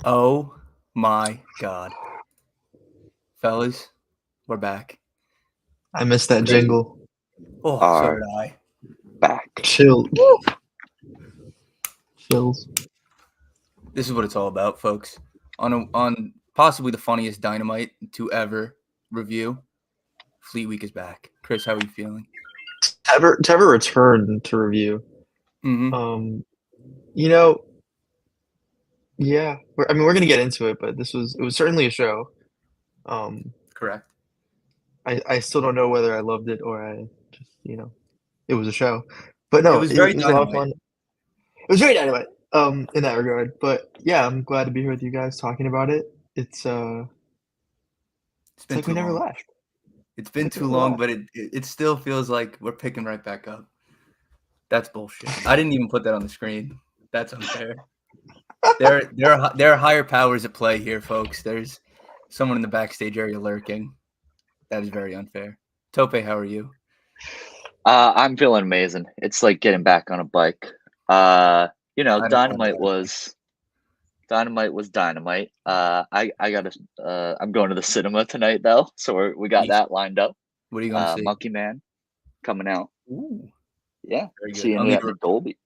Oh my God. Fellas, we're back. I missed that jingle. Oh, so did I. Back. Chill. Chills. This is what it's all about, folks. On possibly the funniest Dynamite to ever review, Fleet Week is back. Chris, how are you feeling? To ever return to review. Mm-hmm. Yeah. We're gonna get into it, but it was certainly a show. Correct. I still don't know whether I loved it or I just it was a show. But no, It was very it was a lot of Dynamite. fun. It was very Dynamite. In that regard. But yeah, I'm glad to be here with you guys talking about it. It's been like we never left. It's been too long, but it still feels like we're picking right back up. That's bullshit. I didn't even put that on the screen. That's unfair. There are higher powers at play here, folks. There's someone in the backstage area lurking. That is very unfair. Tope, how are you? I'm feeling amazing. It's like getting back on a bike. Dynamite was dynamite. I'm going to the cinema tonight though, so we got that lined up. What are you going to see? Monkey Man coming out. Ooh. Yeah, seeing it at the Dolby.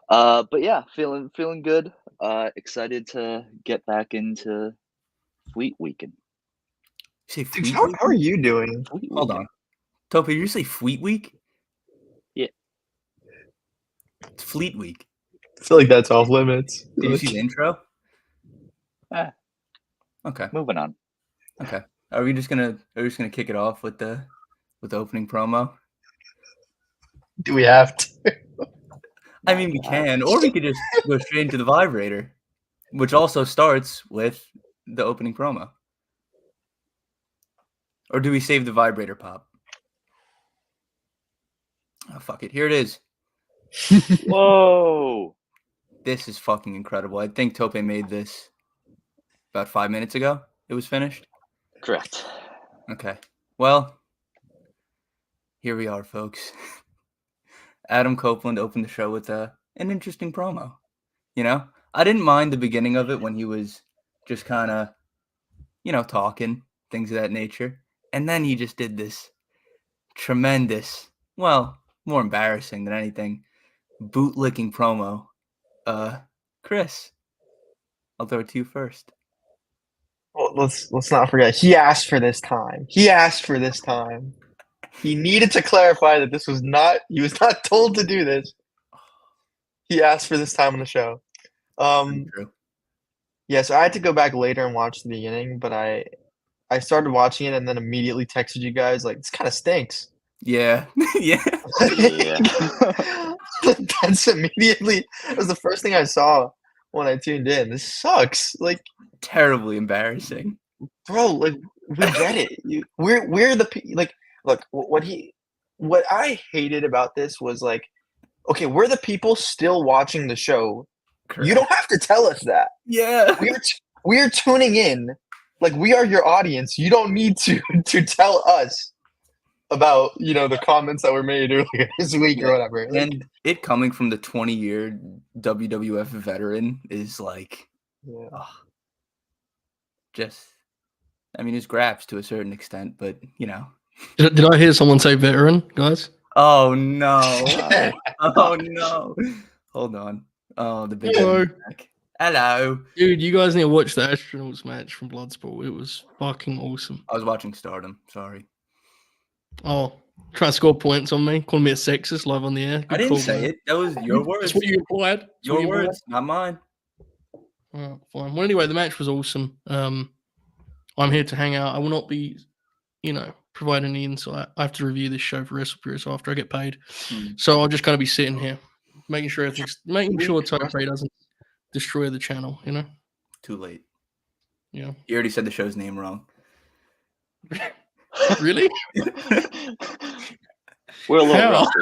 But yeah, feeling good. Excited to get back into Fleet Weekend. Dude, how are you doing? Hold on. Tope, did you say Fleet Week? Yeah. It's Fleet Week. I feel like that's off limits. Did you see the intro? Okay. Moving on. Okay. Are we just gonna kick it off with the opening promo? Do we have to? I mean, we can, or we could just go straight into the vibrator, which also starts with the opening promo. Or do we save the vibrator pop? Oh, fuck it. Here it is. Whoa. This is fucking incredible. I think Tope made this about 5 minutes ago. It was finished? Correct. Okay. Well, here we are, folks. Adam Copeland opened the show with an interesting promo. I didn't mind the beginning of it when he was just kind of, talking, things of that nature. And then he just did this tremendous, well, more embarrassing than anything, bootlicking promo. Chris, I'll throw it to you first. Well, let's not forget. He asked for this time. He needed to clarify that this was not. He was not told to do this. He asked for this time on the show. Yeah, so I had to go back later and watch the beginning, but I started watching it and then immediately texted you guys like, this kind of stinks. Yeah. Yeah. That's immediately. That was the first thing I saw when I tuned in. This sucks. Like, terribly embarrassing, bro. Like, we get it. We're the like. Look, what I hated about this was like, okay, we're the people still watching the show. Correct. You don't have to tell us that. Yeah, we're tuning in. Like, we are your audience. You don't need to tell us about the comments that were made earlier this week or whatever. Like, and it coming from the 20-year WWF veteran is like, it's graps to a certain extent, but Did I hear someone say veteran, guys? Oh no! Oh no! Hold on. Oh, the big Hello, dude. You guys need to watch the Astronauts match from Bloodsport. It was fucking awesome. I was watching Stardom. Sorry. Oh, try to score points on me, calling me a sexist live on the air. Good I didn't say it. That was your words. That's what you implied. Your words, not mine. Fine. Well, anyway, the match was awesome. I'm here to hang out. I will not be, provide any insight. I have to review this show for WrestlePure after I get paid. So I'll just kind of be sitting here, making sure Tope doesn't destroy the channel, Too late. Yeah. You already said the show's name wrong. Really? We're a little rusty.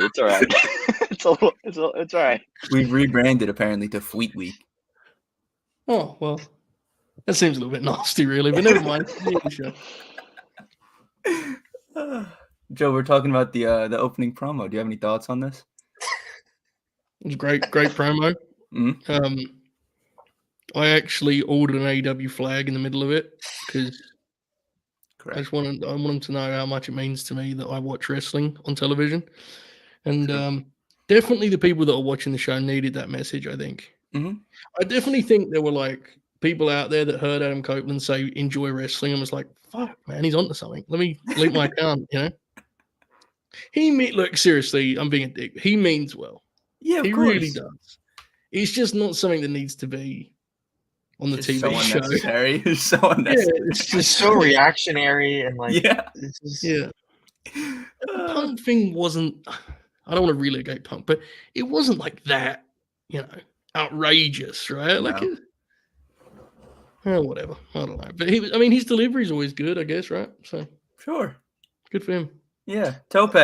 It's all right. It's all right. We've rebranded apparently to Fleet Week. Oh, well. That seems a little bit nasty, really, but never mind. Joe, we're talking about the opening promo. Do you have any thoughts on this? It was great promo. Mm-hmm. I actually ordered an AEW flag in the middle of it because I want them to know how much it means to me that I watch wrestling on television. And definitely the people that are watching the show needed that message, I think. Mm-hmm. I definitely think there were like people out there that heard Adam Copeland say enjoy wrestling and was like, fuck, man, he's onto something. Let me delete my account, you know? Look, seriously, I'm being a dick. He means well. Yeah, he really does. It's just not something that needs to be on the just TV so show. Unnecessary. It's so unnecessary. Yeah, it's just so reactionary and like yeah. The Punk thing wasn't. I don't want to relegate Punk, but it wasn't like that, you know, outrageous, right? Like, whatever. I don't know, but his delivery is always good, I guess, right? So sure, good for him. Yeah, Tope.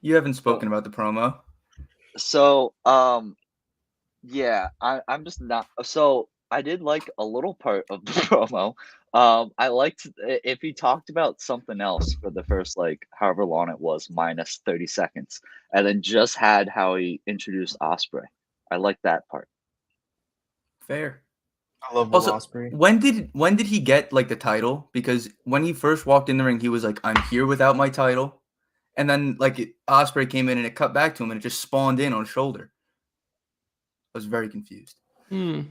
You haven't spoken about the promo. So, yeah, I'm just not. So I did like a little part of the promo. I liked if he talked about something else for the first like however long it was, minus 30 seconds, and then just had how he introduced Ospreay. I like that part. Fair. I love Ospreay. When did he get like the title? Because when he first walked in the ring, he was like, "I'm here without my title," and then like Ospreay came in and it cut back to him and it just spawned in on his shoulder. I was very confused. Yeah,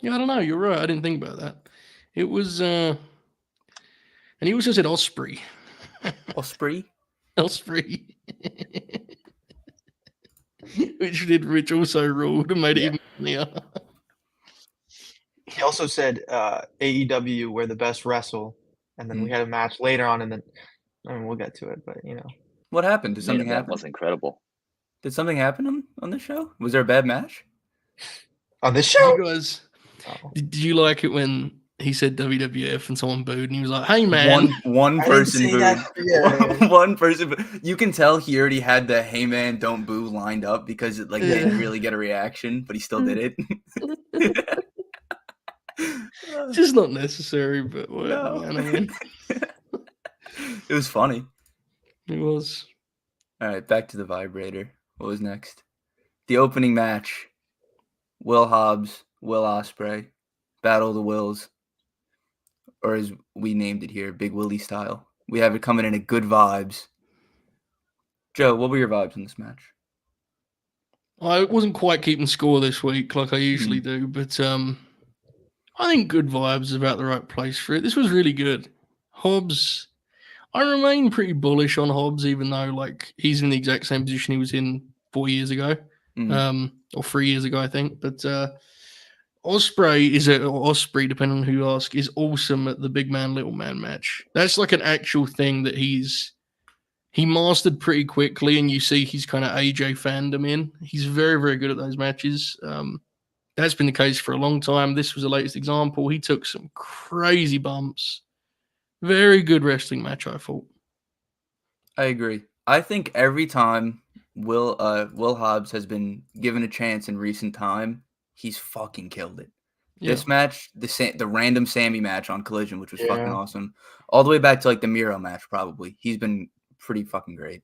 I don't know. You're right. I didn't think about that. It was, and he also said Ospreay. Ospreay? Ospreay. Which also ruled and made it even funnier. He also said AEW were the best wrestle, and then we had a match later on, and then we'll get to it, but you know. What happened? Did something happen? That was incredible. Did something happen on the show? Was there a bad match? On this show? You guys, did you like it when he said WWF and someone booed and he was like, "Hey man." One person booed. One person. You can tell he already had the "Hey man, don't boo" lined up because it like didn't really get a reaction, but he still did it. Just not necessary, but whatever, No. man. I mean, it was funny. It was. All right, back to the vibrator. What was next? The opening match. Will Hobs, Will Ospreay, Battle of the Wills, or as we named it here, Big Willie style. We have it coming in at good vibes. Joe, what were your vibes in this match? I wasn't quite keeping score this week like I usually do, but I think good vibes is about the right place for it. This was really good. Hobbs, I remain pretty bullish on Hobbs, even though like he's in the exact same position he was in 4 years ago, or 3 years ago, I think. But Ospreay, depending on who you ask, is awesome at the big man, little man match. That's like an actual thing that he mastered pretty quickly, and you see he's kind of AJ fandom in. He's very, very good at those matches. That's been the case for a long time. This was the latest example. He took some crazy bumps. Very good wrestling match, I thought. I agree. I think every time Will Hobbs has been given a chance in recent time, he's fucking killed it. Yeah. This match, the random Sammy match on Collision, which was fucking awesome, all the way back to like the Miro match, probably. He's been pretty fucking great.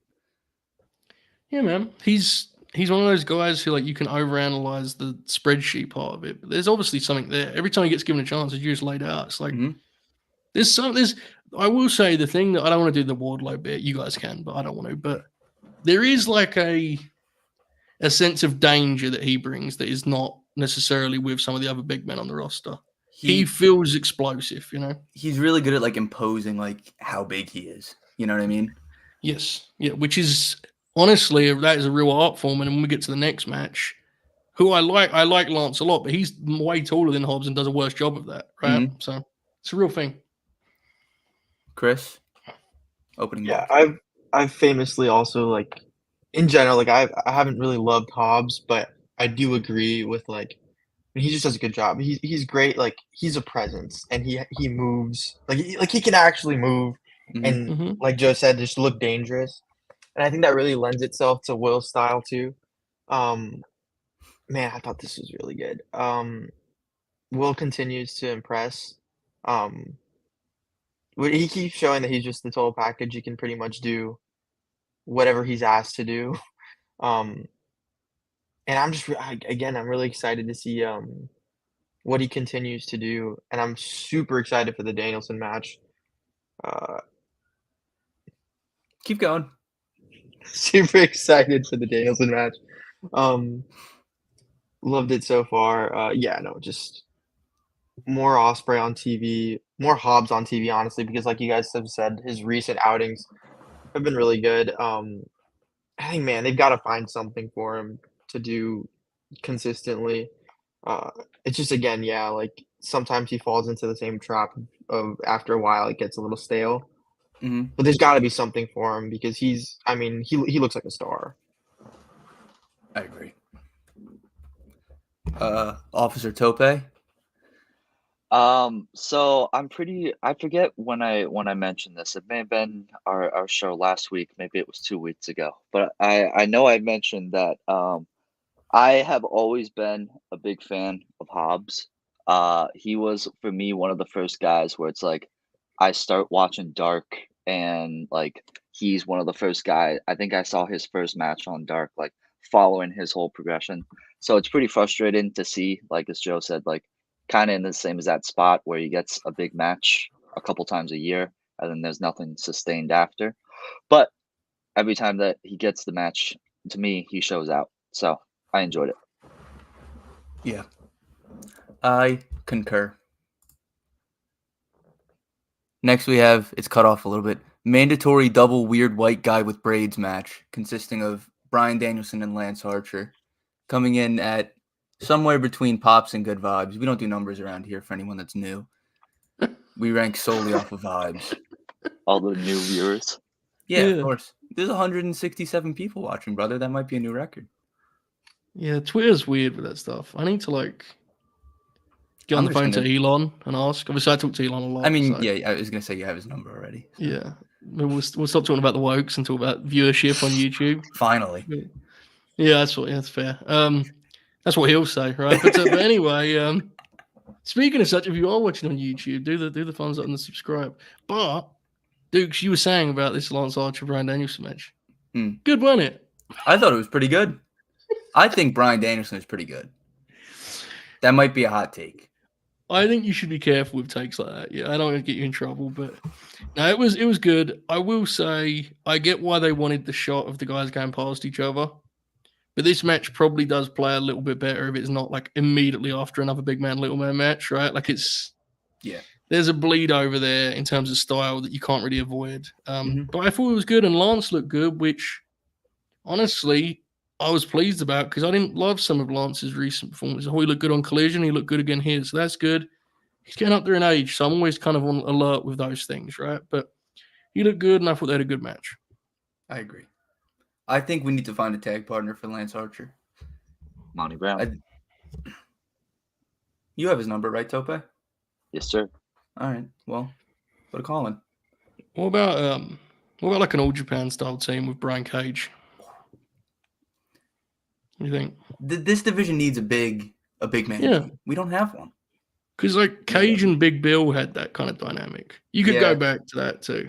Yeah, man. He's one of those guys who like you can overanalyze the spreadsheet part of it, but there's obviously something there. Every time he gets given a chance, it's just laid out. It's like there's. I will say the thing that I don't want to do the Wardlow bit. You guys can, but I don't want to. But there is like a sense of danger that he brings that is not necessarily with some of the other big men on the roster. He feels explosive, you know. He's really good at like imposing like how big he is. You know what I mean? Yes. Yeah, which is honestly that is a real art form. And when we get to the next match, who I like Lance a lot, but he's way taller than Hobbs and does a worse job of that, right? So it's a real thing. Chris, opening. Yeah, I've famously also like in general like I haven't really loved Hobbs, but I do agree with like he just does a good job. He's great. Like he's a presence and he moves like he can actually move and like Joe said, just look dangerous. And I think that really lends itself to Will's style too. Man, I thought this was really good. Will continues to impress. He keeps showing that he's just the total package. He can pretty much do whatever he's asked to do. And and I'm just again, I'm really excited to see what he continues to do, and I'm super excited for the Danielson match. Keep going. Super excited for the Danielson match. Loved it so far. Just more Ospreay on TV, more Hobs on TV, honestly, because like you guys have said, his recent outings have been really good. I think, man, they've got to find something for him to do consistently. It's just again, like sometimes he falls into the same trap of after a while it gets a little stale. Mhm. But there's got to be something for him because he looks like a star. I agree. Officer Tope. So I forget when I mentioned this. It may have been our show last week, maybe it was 2 weeks ago. But I know I mentioned that I have always been a big fan of Hobbs. He was for me one of the first guys where it's like I start watching Dark and like he's one of the first guys. I think I saw his first match on Dark, like following his whole progression. So it's pretty frustrating to see, like as Joe said, like kind of in the same as that spot where he gets a big match a couple times a year and then there's nothing sustained after. But every time that he gets the match, to me, he shows out. So I enjoyed it. Yeah. I concur. Next we have, it's cut off a little bit, mandatory double weird white guy with braids match consisting of Bryan Danielson and Lance Archer coming in at somewhere between Pops and Good Vibes. We don't do numbers around here for anyone that's new. We rank solely off of vibes. All the new viewers. Yeah, of course. There's 167 people watching, brother. That might be a new record. Yeah, Twitter's weird with that stuff. I need to like get on the phone to Elon and ask. Obviously, I talk to Elon a lot. I mean, yeah, I was gonna say you have his number already. So. Yeah, we'll stop talking about the wokes and talk about viewership on YouTube. Finally. Yeah, that's fair. That's what he'll say, right? But anyway, speaking of such, if you are watching on YouTube, do the thumbs up and the subscribe. But Dukes, you were saying about this Lance Archer Bryan Danielson match. Good, wasn't it? I thought it was pretty good. I think Bryan Danielson is pretty good. That might be a hot take. I think you should be careful with takes like that. Yeah, I don't want to get you in trouble, but no, it was good. I will say I get why they wanted the shot of the guys going past each other, but this match probably does play a little bit better if it's not like immediately after another big man little man match, right? Like there's a bleed over there in terms of style that you can't really avoid. But I thought it was good, and Lance looked good, which honestly I was pleased about because I didn't love some of Lance's recent performances. He looked good on Collision. He looked good again here. So that's good. He's getting up there in age. So I'm always kind of on alert with those things, right? But he looked good, and I thought they had a good match. I agree. I think we need to find a tag partner for Lance Archer. Monty Brown. You have his number, right, Tope? Yes, sir. All right. Well, put a call in. What about like an All Japan style team with Brian Cage? What do you think? This division needs a big man. Yeah. Team. We don't have one. Because like Cage and Big Bill had that kind of dynamic. You could go back to that too.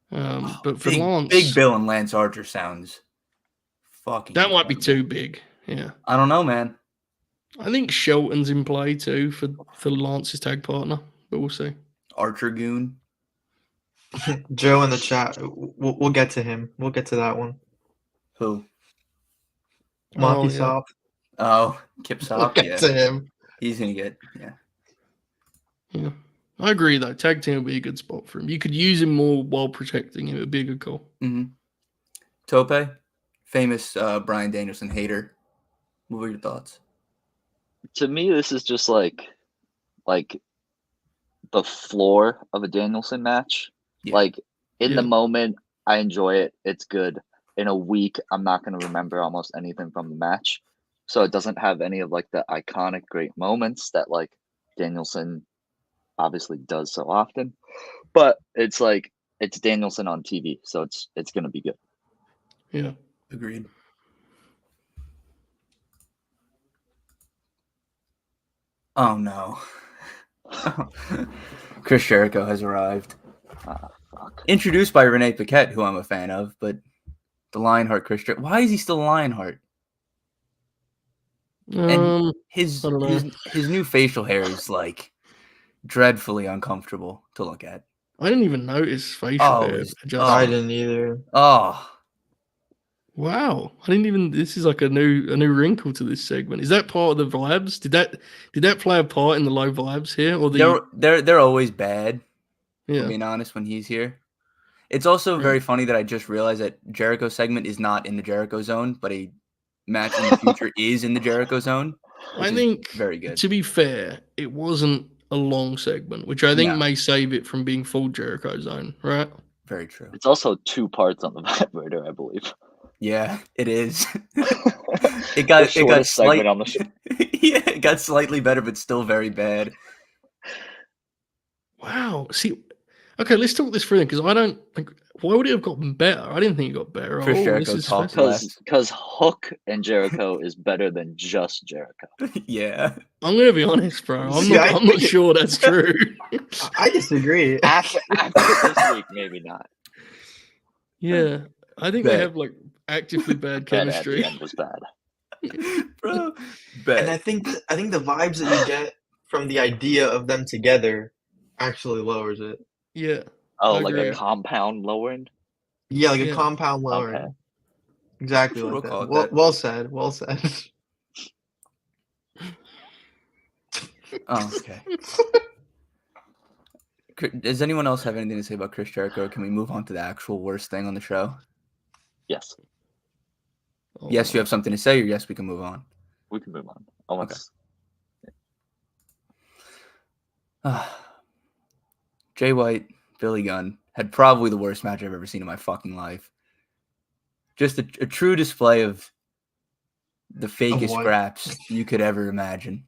But for Lance, Big Bill and Lance Archer sounds fucking. That might be too big. Yeah. I don't know, man. I think Shelton's in play too for Lance's tag partner, but we'll see. Archer Goon. Joe in the chat. We'll get to him. We'll get to that one. Who? Monkey Sop. Oh, Kip Sop. We'll get to him. He's gonna get Yeah. I agree though. Tag team would be a good spot for him. You could use him more while protecting him. It'd be a good call. Tope, famous Bryan Danielson hater. What were your thoughts? To me, this is just like the floor of a Danielson match. Yeah. Like in the moment, I enjoy it. It's good. In a week, I'm not going to remember almost anything from the match. So it doesn't have any of like the iconic great moments that like Danielson obviously does so often. But it's like it's Danielson on TV, so it's going to be good. Yeah, agreed. Oh no. Chris Jericho has arrived. Fuck. Introduced by Renee Paquette, who I'm a fan of, but the Lionheart Chris Jericho. Why is he still Lionheart? And his I don't know. his new facial hair is like dreadfully uncomfortable to look at. I didn't even notice facial Oh, hair it's- adjustment. I didn't either. Oh, Wow, I didn't even. This is like a new wrinkle to this segment. Is that part of the vibes? Did that play a part in the low vibes here, or the? they're always bad. Yeah, Being honest, when he's here, it's also very funny that I just realized that Jericho segment is not in the Jericho zone, but a match in the future is in the Jericho zone. I think very good. To be fair, it wasn't a long segment, which I think No. may save it from being full Jericho zone, right? Very true. It's also 2 parts on the vibrator, I believe. Yeah, it is. The it got shortest segment on the show. Yeah, it got slightly better, but still very bad. Wow. See, okay, let's talk this through then, because I don't think. Why would it have gotten better? I didn't think it got better. Chris Jericho this is talked fascinating. less. Because Hook and Jericho is better than just Jericho. Yeah. I'm gonna be honest, bro. I'm See, not sure that's true. I disagree. After this week, maybe not. Yeah, I think they Bet. have like actively bad That at chemistry. the end was bad. Bro. And I think the vibes that you get from the idea of them together actually lowers it. Yeah. Oh, I like agree. a compound lowering? Yeah, like Yeah. a compound lowering. Okay. Exactly Sure, like we'll call that. it Well, that. well said. Well said. Oh, okay. Does anyone else have anything to say about Chris Jericho? Can we move on to the actual worst thing on the show? Yes, Oh, Yes, you have something to say, or yes, we can move on. we can move on. I want Jay White, Billy Gunn had probably the worst match I've ever seen in my fucking life. Just a true display of the fakest what? scraps you could ever imagine.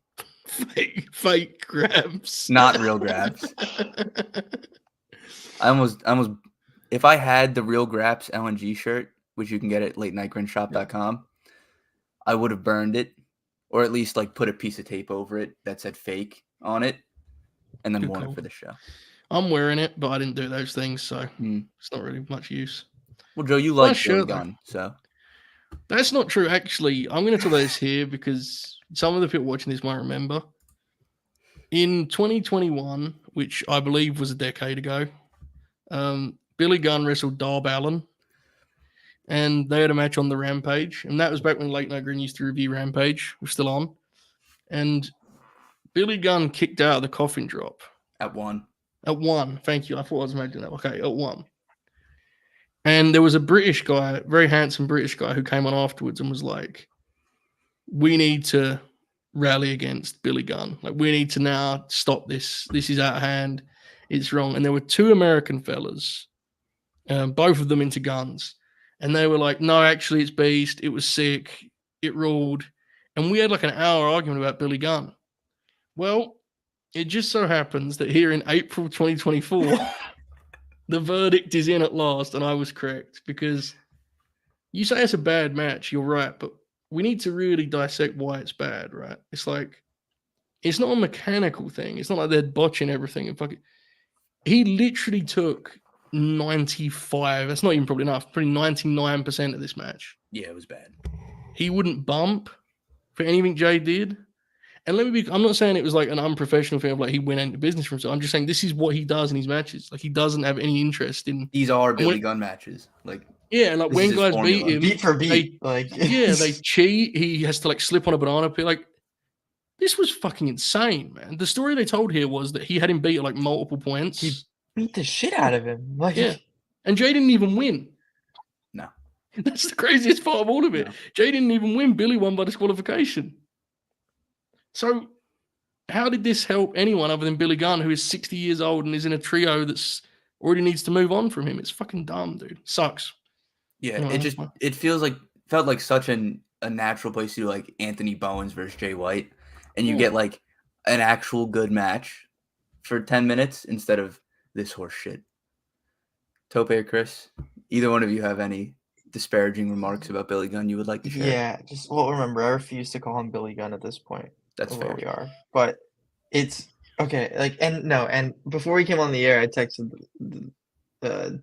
fake grabs. Not real grabs. I almost, if I had the Real Graps LNG shirt, which you can get at latenightgrinshop.com, I would have burned it, or at least like put a piece of tape over it that said fake on it, and then Good worn call. it for the show. I'm wearing it, but I didn't do those things, so Hmm. it's not really much use. Well, Joe, you Nice like Billy shirt, though. Gunn, so That's not true, actually. I'm going to tell this here because some of the people watching this might remember. In 2021, which I believe was a decade ago, Billy Gunn wrestled Darb Allen, and they had a match on the Rampage, and that was back when Late Night Grin used to review Rampage. We're still on, and Billy Gunn kicked out of the coffin drop at one. at 1. Thank you. I thought I was imagining that. Okay, at 1. And there was a British guy, very handsome British guy, who came on afterwards and was like, "We need to rally against Billy Gunn. Like, we need to now stop this. This is out of hand. It's wrong." And there were 2 American fellas, both of them into guns. And they were like, "No, actually, it's beast. It was sick. It ruled." And we had like an hour argument about Billy Gunn. Well, it just so happens that here in April 2024, the verdict is in at last, and I was correct, because you say it's a bad match, you're right, but we need to really dissect why it's bad, right? It's like, it's not a mechanical thing. It's not like they're botching everything. And fucking, he literally took 95, that's not even probably enough, probably 99% of this match. Yeah, it was bad. He wouldn't bump for anything Jay did. And let me be, I'm not saying it was like an unprofessional thing of like he went into business for himself. I'm just saying this is what he does in his matches. Like, he doesn't have any interest in. These are Billy Gunn matches. Like, yeah, and like this when is his guys beat formula. him, Beat for beat. they cheat. He has to like slip on a banana peel. Like, this was fucking insane, man. The story they told here was that he had him beat at like multiple points. He beat the shit out of him. Like, Yeah. And Jay didn't even win. No. That's the craziest part of all of it. No. Jay didn't even win. Billy won by disqualification. So how did this help anyone other than Billy Gunn, who is 60 years old and is in a trio that's already needs to move on from him? It's fucking dumb, dude. Sucks. Yeah, Anyway, it felt like such a natural place to do like Anthony Bowens versus Jay White, and you Yeah. get like an actual good match for 10 minutes instead of this horse shit. Tope or Chris, either one of you have any disparaging remarks about Billy Gunn you would like to share? yeah, just well, remember, I refuse to call him Billy Gunn at this point. That's of where fair. we are. But it's okay. Like, and before we came on the air, I texted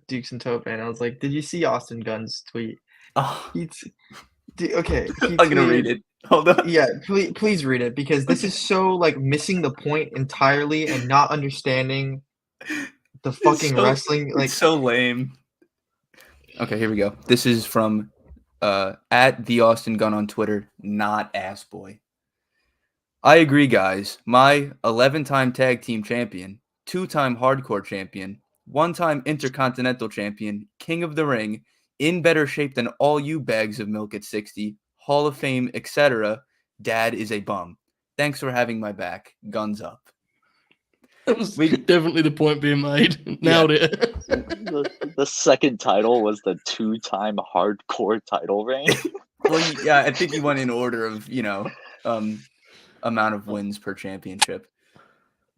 Dukes and Tope, and I was like, "Did you see Austin Gunn's tweet?" Oh, Okay, I'm gonna read it. Hold on. Yeah, please read it because this is so like missing the point entirely and not understanding the fucking wrestling. Like, It's so lame. Okay, here we go. This is from at the Austin Gunn on Twitter, not Assboy. I agree, guys. My 11-time tag team champion, 2-time hardcore champion, 1-time intercontinental champion, king of the ring, in better shape than all you bags of milk at 60, Hall of Fame, etc. Dad is a bum. Thanks for having my back. Guns up. That was definitely the point being made. Nailed it. The second title was the 2-time hardcore title reign. Well, yeah, I think he went in order of, amount of wins per championship.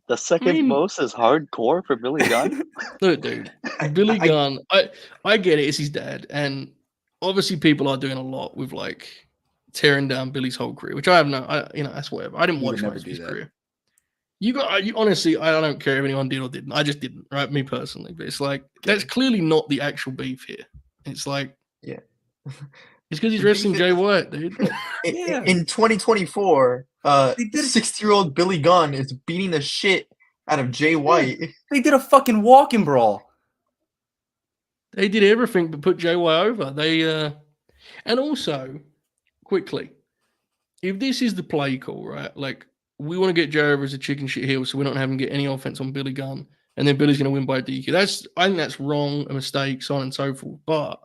The second most is hardcore for Billy Gunn. Look, dude, Billy Gunn. I get it. It's his dad, and obviously people are doing a lot with like tearing down Billy's whole career, which I have that's whatever. I didn't watch most of his career. You honestly, I don't care if anyone did or didn't. I just didn't, right? Me personally, but it's like that's clearly not the actual beef here. It's like, yeah, it's because he's wrestling Jay White, dude. In 2024, 60-year-old Billy Gunn is beating the shit out of Jay White. They did a fucking walking brawl. They did everything but put Jay White over. And also, quickly, if this is the play call, right? Like, we want to get Jay over as a chicken shit heel, so we don't have him get any offense on Billy Gunn, and then Billy's going to win by DQ. I think that's wrong, a mistake, so on and so forth. But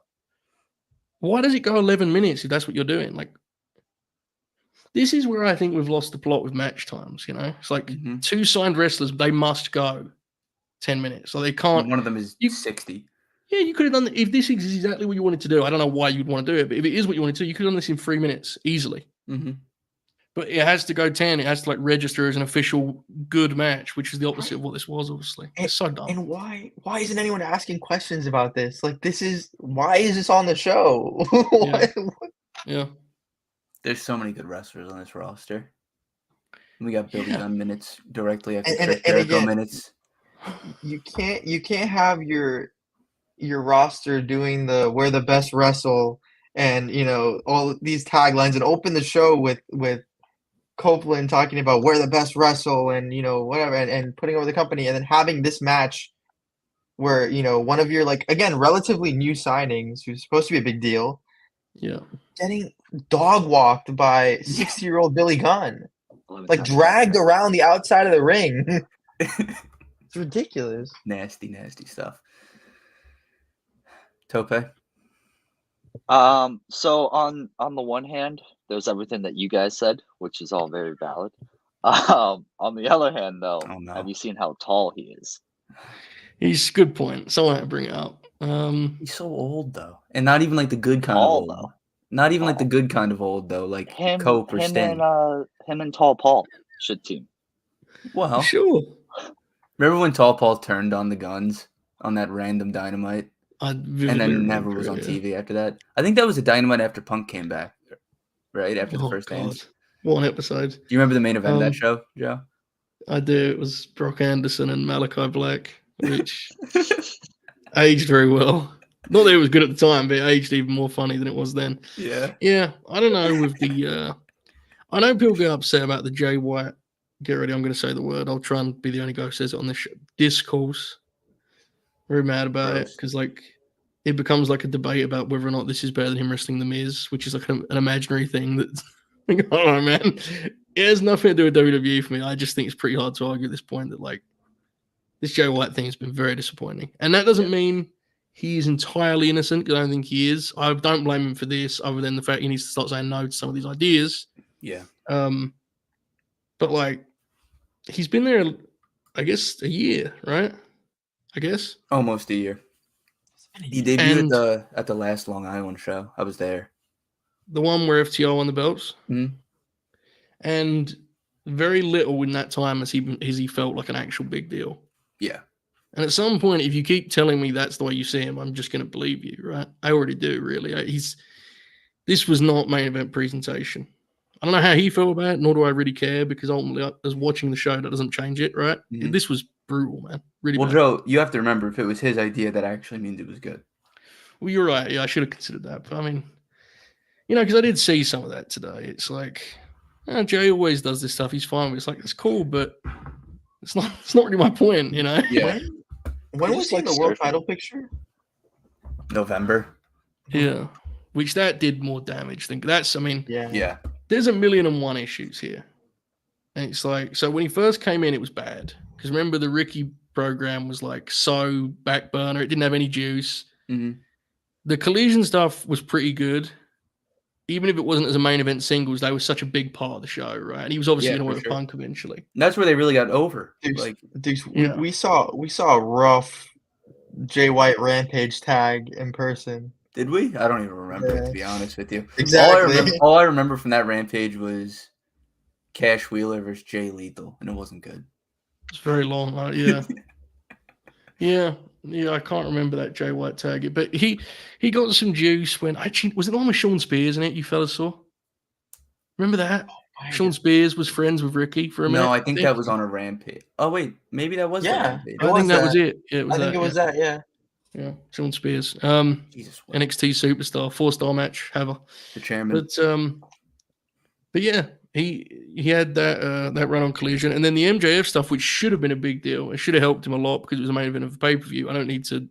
why does it go 11 minutes if that's what you're doing? Like, this is where I think we've lost the plot with match times. It's like 2 signed wrestlers, they must go 10 minutes, so they can't. One of them is 60. Yeah, you could have done that. If this is exactly what you wanted to do, I don't know why you'd want to do it, but if it is what you wanted to do, you could have done this in 3 minutes easily. Mm-hmm. But it has to go 10. It has to register as an official good match, which is the opposite of what this was, obviously. It's so dumb. And why isn't anyone asking questions about this? Like, why is this on the show? Yeah. There's so many good wrestlers on this roster. We got Billy Gunn minutes directly after Jericho minutes. You can't have your roster doing the "we're the best wrestle" and all these taglines and open the show with Copeland talking about "we're the best wrestle" and whatever and putting over the company, and then having this match where one of your again relatively new signings who's supposed to be a big deal, getting dog walked by 60-year-old Billy Gunn, dragged around the outside of the ring. It's ridiculous. Nasty stuff. Tope? So on the one hand, there's everything that you guys said, which is all very valid. On the other hand, though, have you seen how tall he is? He's a good point. Someone had to bring it up. He's so old though, and not even the good kind of old. Though. Not even the good kind of old though, like Cope or Sting. Him and Tall Paul should team. Well, sure. Remember when Tall Paul turned on the Guns on that random Dynamite? And then never was on TV after that. I think that was a Dynamite after Punk came back, right? After the first dance. One episode. Do you remember the main event of that show, Joe? I do. It was Brock Anderson and Malachi Black, which aged very well. Not that it was good at the time, but it aged even more funny than it was then. Yeah. Yeah. I don't know with the I know people get upset about the Jay White. Get ready, I'm going to say the word. I'll try and be the only guy who says it on this show. Discourse. Very mad about it because it becomes a debate about whether or not this is better than him wrestling The Miz, which is an imaginary thing that I don't know, man. It has nothing to do with WWE for me. I just think it's pretty hard to argue at this point that this Jay White thing has been very disappointing, and that doesn't mean he is entirely innocent. Because I don't think he is. I don't blame him for this, other than the fact he needs to start saying no to some of these ideas. Yeah. But he's been there, I guess, a year, right? I guess almost a year. He debuted at the last Long Island show. I was there. The one where FTO won the belts. Mm-hmm. And very little in that time has he felt like an actual big deal. Yeah. And at some point, if you keep telling me that's the way you see him, I'm just going to believe you, right? I already do, really. This was not main event presentation. I don't know how he felt about it, nor do I really care, because ultimately, as watching the show, that doesn't change it, right? Mm-hmm. This was brutal, man. Really bad. Joe, you have to remember, if it was his idea, that actually means it was good. Well, you're right. Yeah, I should have considered that. But I mean, because I did see some of that today. It's like, Jay always does this stuff. He's fine. It's like, it's cool, but it's not really my point, Yeah. When was he in the world title picture? November. Yeah. Which that did more damage than that's. I mean, Yeah. There's 1,000,001 issues here, and it's like, so when he first came in, it was bad because remember the Ricky program was like so back burner. It didn't have any juice. Mm-hmm. The collision stuff was pretty good. Even if it wasn't as a main event singles, they were such a big part of the show, right? And he was obviously going to work with Punk eventually. And that's where they really got over. We saw a rough Jay White Rampage tag in person. Did we? I don't even remember it, to be honest with you. Exactly. All I remember from that Rampage was Cash Wheeler versus Jay Lethal, and it wasn't good. It's very long, yeah. Yeah, I can't remember that Jay White tag, but he got some juice when was it the one with Sean Spears in it? You fellas saw? Remember that? Sean Spears was friends with Ricky for a minute. No, I think that was on a Rampage. Oh wait, maybe that was. Yeah, I think that was it. Yeah, I think it was that. Yeah. Yeah, Sean Spears. Jesus, NXT superstar, 4-star match, have the chairman. But yeah, he had that run on Collision, and then the MJF stuff, which should have been a big deal. It should have helped him a lot because it was a main event of a pay-per-view. I don't need to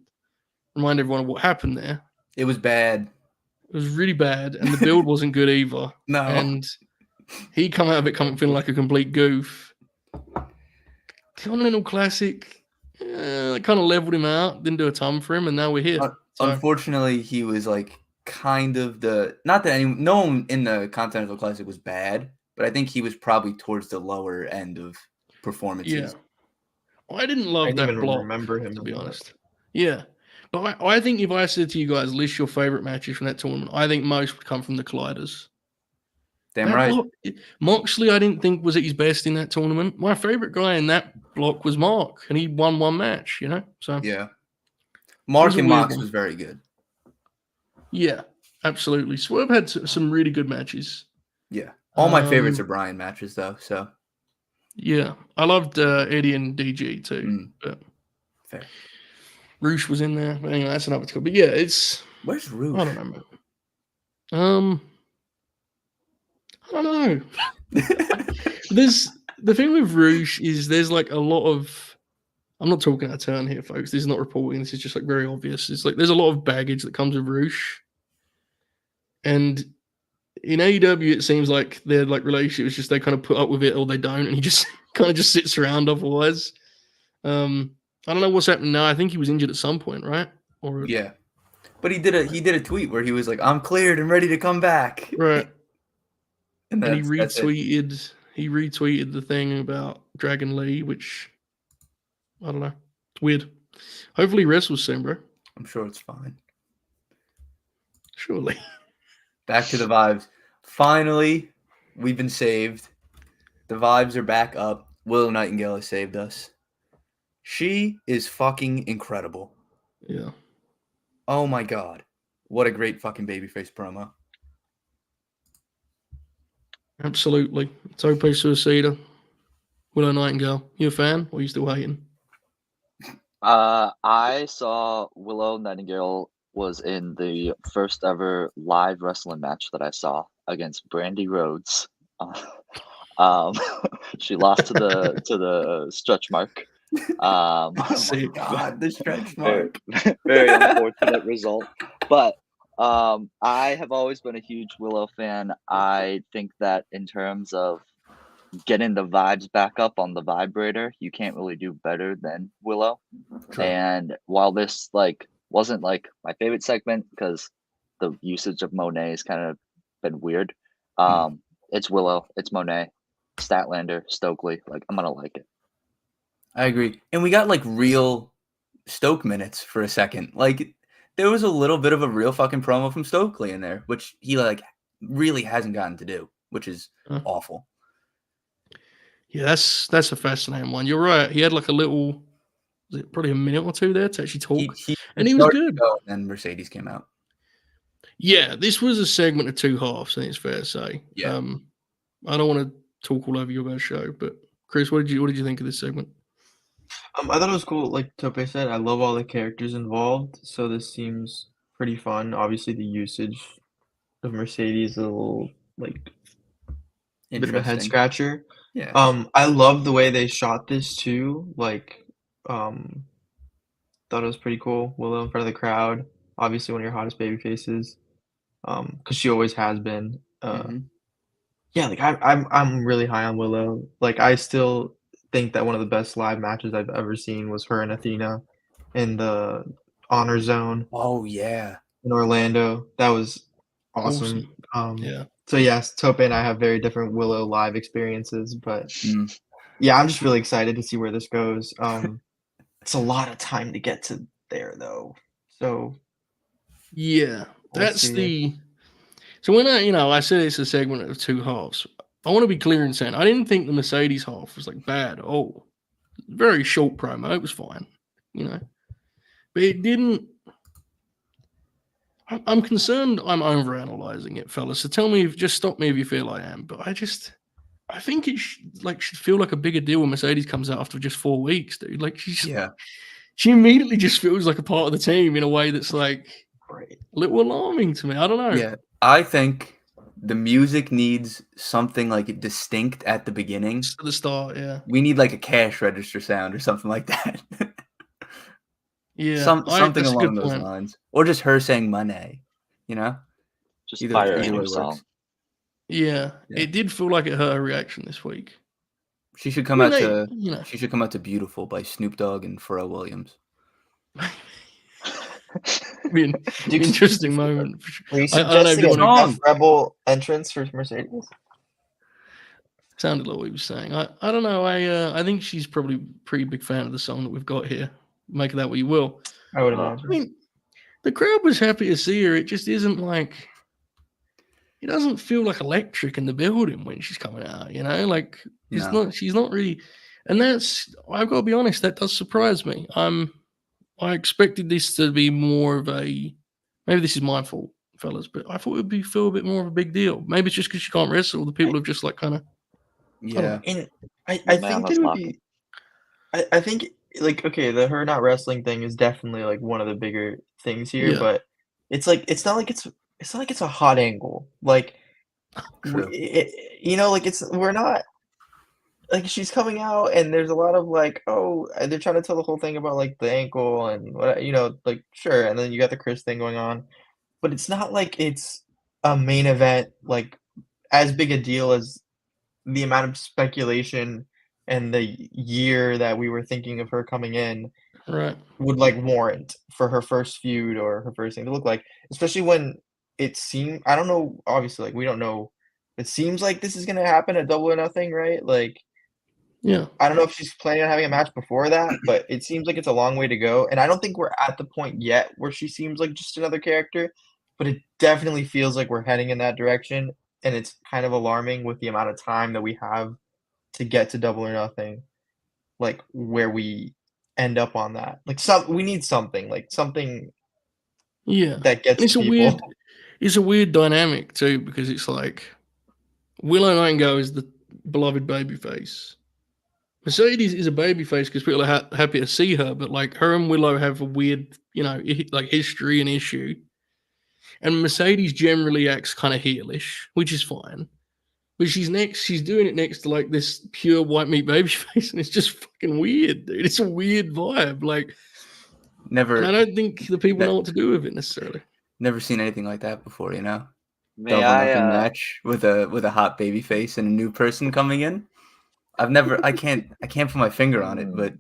remind everyone of what happened there. It was bad. It was really bad, and the build wasn't good either. No. And he come out of it feeling like a complete goof. Continental Classic, kind of leveled him out, didn't do a ton for him, and now we're here. Unfortunately, he was like kind of no one in the Continental Classic was bad, but I think he was probably towards the lower end of performances. Yeah. I didn't love that block, remember him, to be honest. Yeah. But I think if I said to you guys, list your favorite matches from that tournament, I think most would come from the Colliders. Damn right. Moxley, I didn't think was at his best in that tournament. My favorite guy in that block was Mark, and he won one match, So yeah. Mark and Mox was very good. Yeah, absolutely. Swerve had some really good matches. Yeah. All my favorites are Bryan matches, though, so. Yeah. I loved Eddie and DG, too. But fair. Roosh was in there. But anyway, that's another topic. But yeah, where's Roosh? I don't remember. I don't know. The thing with Roosh is there's like a lot of, I'm not talking out of turn here, folks. This is not reporting. This is just like very obvious. It's like there's a lot of baggage that comes with Roosh. And in AEW, it seems like their like relationship is just they kind of put up with it or they don't, and he just kind of just sits around otherwise. I don't know what's happening now. I think he was injured at some point, right? Or yeah. But he did a tweet where he was like, "I'm cleared and ready to come back." Right. And he retweeted the thing about Dragon Lee, which I don't know. It's weird. Hopefully he wrestles soon, bro. I'm sure it's fine. Surely. Back to the vibes. Finally, we've been saved. The vibes are back up. Willow Nightingale has saved us. She is fucking incredible. Yeah. Oh my god. What a great fucking babyface promo. Absolutely. Tope Suicida. Willow Nightingale. You a fan or are you still hating? I saw Willow Nightingale was in the first ever live wrestling match that I saw against Brandy Rhodes. She lost to the stretch mark. Oh my god, the stretch mark. Very unfortunate result. But I have always been a huge Willow fan. I think that in terms of getting the vibes back up on the vibrator, you can't really do better than Willow. True. And while this wasn't my favorite segment because the usage of Monet has kind of been weird, it's Willow, it's Monet, Statlander, Stokely. I'm gonna like it. I agree. And we got real Stoke minutes for a second. There was a little bit of a real fucking promo from Stokely in there, which he really hasn't gotten to do, which is awful. Yeah, that's a fascinating one. You're right. He had a little, probably a minute or two there to actually talk, and he was good. And then Mercedes came out. Yeah, this was a segment of two halves, I think it's fair to say. Yeah. I don't want to talk all over you about the show, but Chris, what did you think of this segment? I thought it was cool. Like Tope said, I love all the characters involved, so this seems pretty fun. Obviously, the usage of Mercedes a little like bit of a head Interesting. scratcher. Yeah. I love the way they shot this too. Like, thought it was pretty cool. Willow in front of the crowd, obviously one of your hottest baby faces, because she always has been. Mhm. Yeah, like I'm really high on Willow. Like I still think that one of the best live matches I've ever seen was her and Athena in the Honor Zone Oh yeah. in Orlando. That was awesome. Yeah. So yes, Tope and I have very different Willow live experiences, but Mm. yeah, I'm just really excited to see where this goes. It's a lot of time to get to there though. So Yeah. we'll That's see. the. So when I said it's a segment of two halves. I want to be clear in saying I didn't think the Mercedes half was like bad. Oh, very short promo. It was fine, but it didn't. I'm concerned I'm overanalyzing it, fellas. So tell me, just stop me if you feel I am. But I think it should feel like a bigger deal when Mercedes comes out after just 4 weeks, dude. Like she immediately just feels like a part of the team in a way that's like Right. a little alarming to me. I don't know. Yeah. I think the music needs something like distinct at the beginning. Just at the start, yeah. We need like a cash register sound or something like that. Yeah. Something that's a along good those point. lines. Or just her saying money, Just Either fire way in works. song. Yeah. Yeah. It did feel like it hurt her reaction this week. She should come I out mean, to She should come out to Beautiful by Snoop Dogg and Pharrell Williams. be an interesting moment. Were you I don't know if suggesting you a want to. Def Rebel entrance for Mercedes? Sounded like what he was saying. I don't know. I think she's probably a pretty big fan of the song that we've got here. Make of that what you will. I would Oh. imagine. I mean, the crowd was happy to see her. It just isn't like it doesn't feel like electric in the building when she's coming out. Like it's No. not. She's not really. And I've got to be honest. That does surprise me. I expected this to be more of a. Maybe this is my fault, fellas, but I thought it would feel a bit more of a big deal. Maybe it's just because she can't wrestle. The people have just like kind of. Yeah. And I Man, think that's that it would lucky. be. I think like okay, the her not wrestling thing is definitely like one of the bigger things here, Yeah. but it's like it's not like it's a hot angle. Like True. like we're not like she's coming out and there's a lot of like they're trying to tell the whole thing about like the ankle and what like sure, and then you got the Chris thing going on, but it's not like it's a main event like as big a deal as the amount of speculation and the year that we were thinking of her coming in Right. would like warrant for her first feud or her first thing to look like, especially when it seemed I don't know, obviously like we don't know. It seems like this is gonna happen at Double or Nothing, right? Like Yeah. I don't know if she's planning on having a match before that, but it seems like it's a long way to go. And I don't think we're at the point yet where she seems like just another character, but it definitely feels like we're heading in that direction. And it's kind of alarming with the amount of time that we have to get to Double or Nothing, like where we end up on that. Like we need something, like something Yeah. that gets It's to a people. it's a weird dynamic too, because it's like Willow Nightingale is the beloved babyface. Mercedes is a babyface because people are happy to see her, but like her and Willow have a weird, like history and issue. And Mercedes generally acts kind of heelish, which is fine. But she's doing it next to like this pure white meat babyface, and it's just fucking weird, dude. It's a weird vibe. Like, and I don't think the people know what to do with it necessarily. Never seen anything like that before, May Double or Nothing I? match with a hot baby face and a new person coming in. I can't put my finger on it, but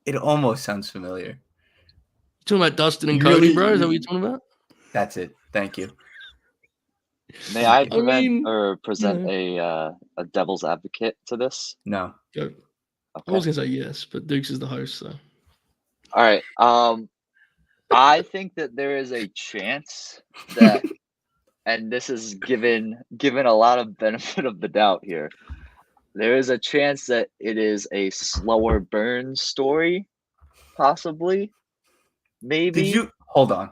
it almost sounds familiar. You talking about Dustin and You Cody, really- bro? Is that what you're talking about? That's it. Thank you. May I mean, present a devil's advocate to this? No. Go. Okay. I was gonna say yes, but Dukes is the host, so. All right. I think that there is a chance that, and this is given a lot of benefit of the doubt here. There is a chance that it is a slower burn story, possibly, maybe. Did you hold on?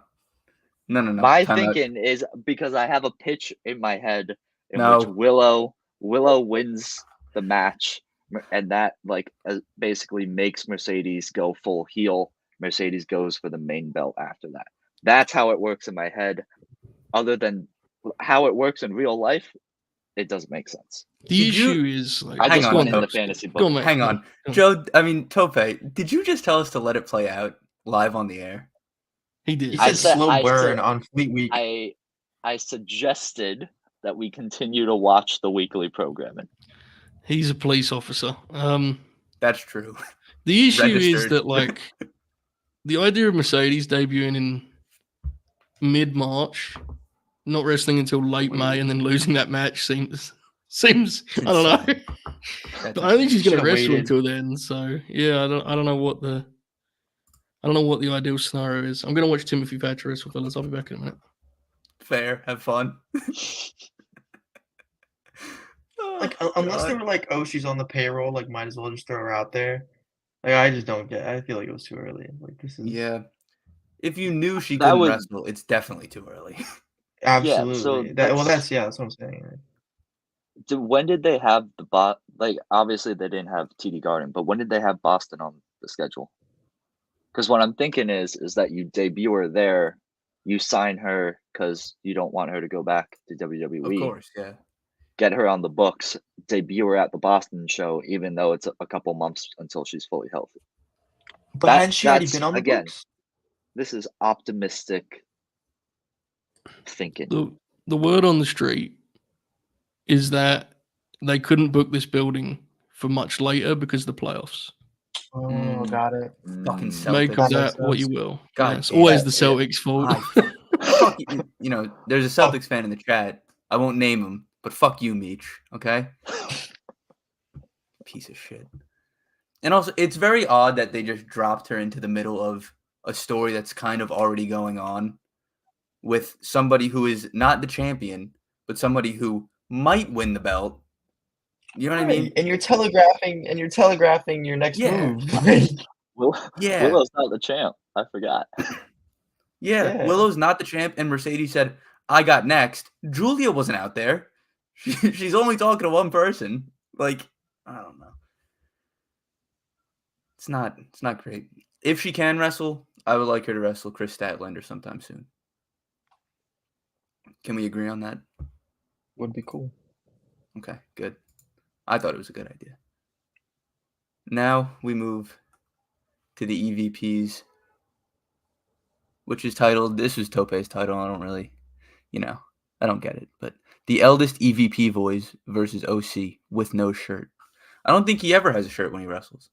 No. My Time out. thinking is because I have a pitch in my head in No. which Willow wins the match, and that basically makes Mercedes go full heel. Mercedes goes for the main belt after that. That's how it works in my head. Other than how it works in real life, it doesn't make sense. The Did you- issue is like, I Hang just on, went in Tope. the fantasy book. Go on, mate. Hang Go on. on. Joe, I mean, Tope, did you just tell us to let it play out live on the air? He did. He I said said- slow I burn said- on Fleet Week. I suggested that we continue to watch the weekly programming. He's a police officer. That's true. The issue is Registered. that like the idea of Mercedes debuting in mid-March, not wrestling until late May, and then losing that match seems I don't know. That's I don't think she's going to Should've wrestle waited. until then. So yeah, I don't know what the ideal scenario is. I'm going to watch Timothy Thatcher wrestle, fellas. I'll be back in a minute. fair. Have fun. Like, Oh, unless God. they were like, oh, she's on the payroll, like, might as well just throw her out there. Like, I just don't get. I feel like it was too early. Like, this is Yeah. If you knew she That couldn't would- wrestle, it's definitely too early. absolutely. that's- That's what I'm saying. When did they have the bot? Like, obviously they didn't have TD Garden, but when did they have Boston on the schedule? Because what I'm thinking is that you debut her there, you sign her because you don't want her to go back to WWE. Of course, yeah. Get her on the books, debut her at the Boston show, even though it's a couple months until she's fully healthy. But hadn't she already been on the again, books? This is optimistic thinking. The word on the street is that they couldn't book this building for much later because of the playoffs. Oh, got it. Fucking Mm, Celtics. Make of That that makes what you sense. will. God Yeah, it's damn always it, the Celtics' fault. Fuck you know, there's a Celtics fan in the chat. I won't name him, but fuck you, Meech. Okay. Piece of shit. And also, it's very odd that they just dropped her into the middle of a story that's kind of already going on with somebody who is not the champion, but somebody who might win the belt. You know what I mean? Right, and you're telegraphing your next Yeah. move. Yeah. Willow's not the champ. I forgot. Yeah. Yeah. Willow's not the champ, and Mercedes said, I got next. Julia wasn't out there. She's only talking to one person. Like, I don't know. It's not great. If she can wrestle, I would like her to wrestle Chris Statlander sometime soon. Can we agree on that? Would be cool. Okay, good. I thought it was a good idea. Now we move to the EVPs, which is titled, this was Tope's title, I don't really, I don't get it, but the eldest EVP voice versus OC with no shirt. I don't think he ever has a shirt when he wrestles.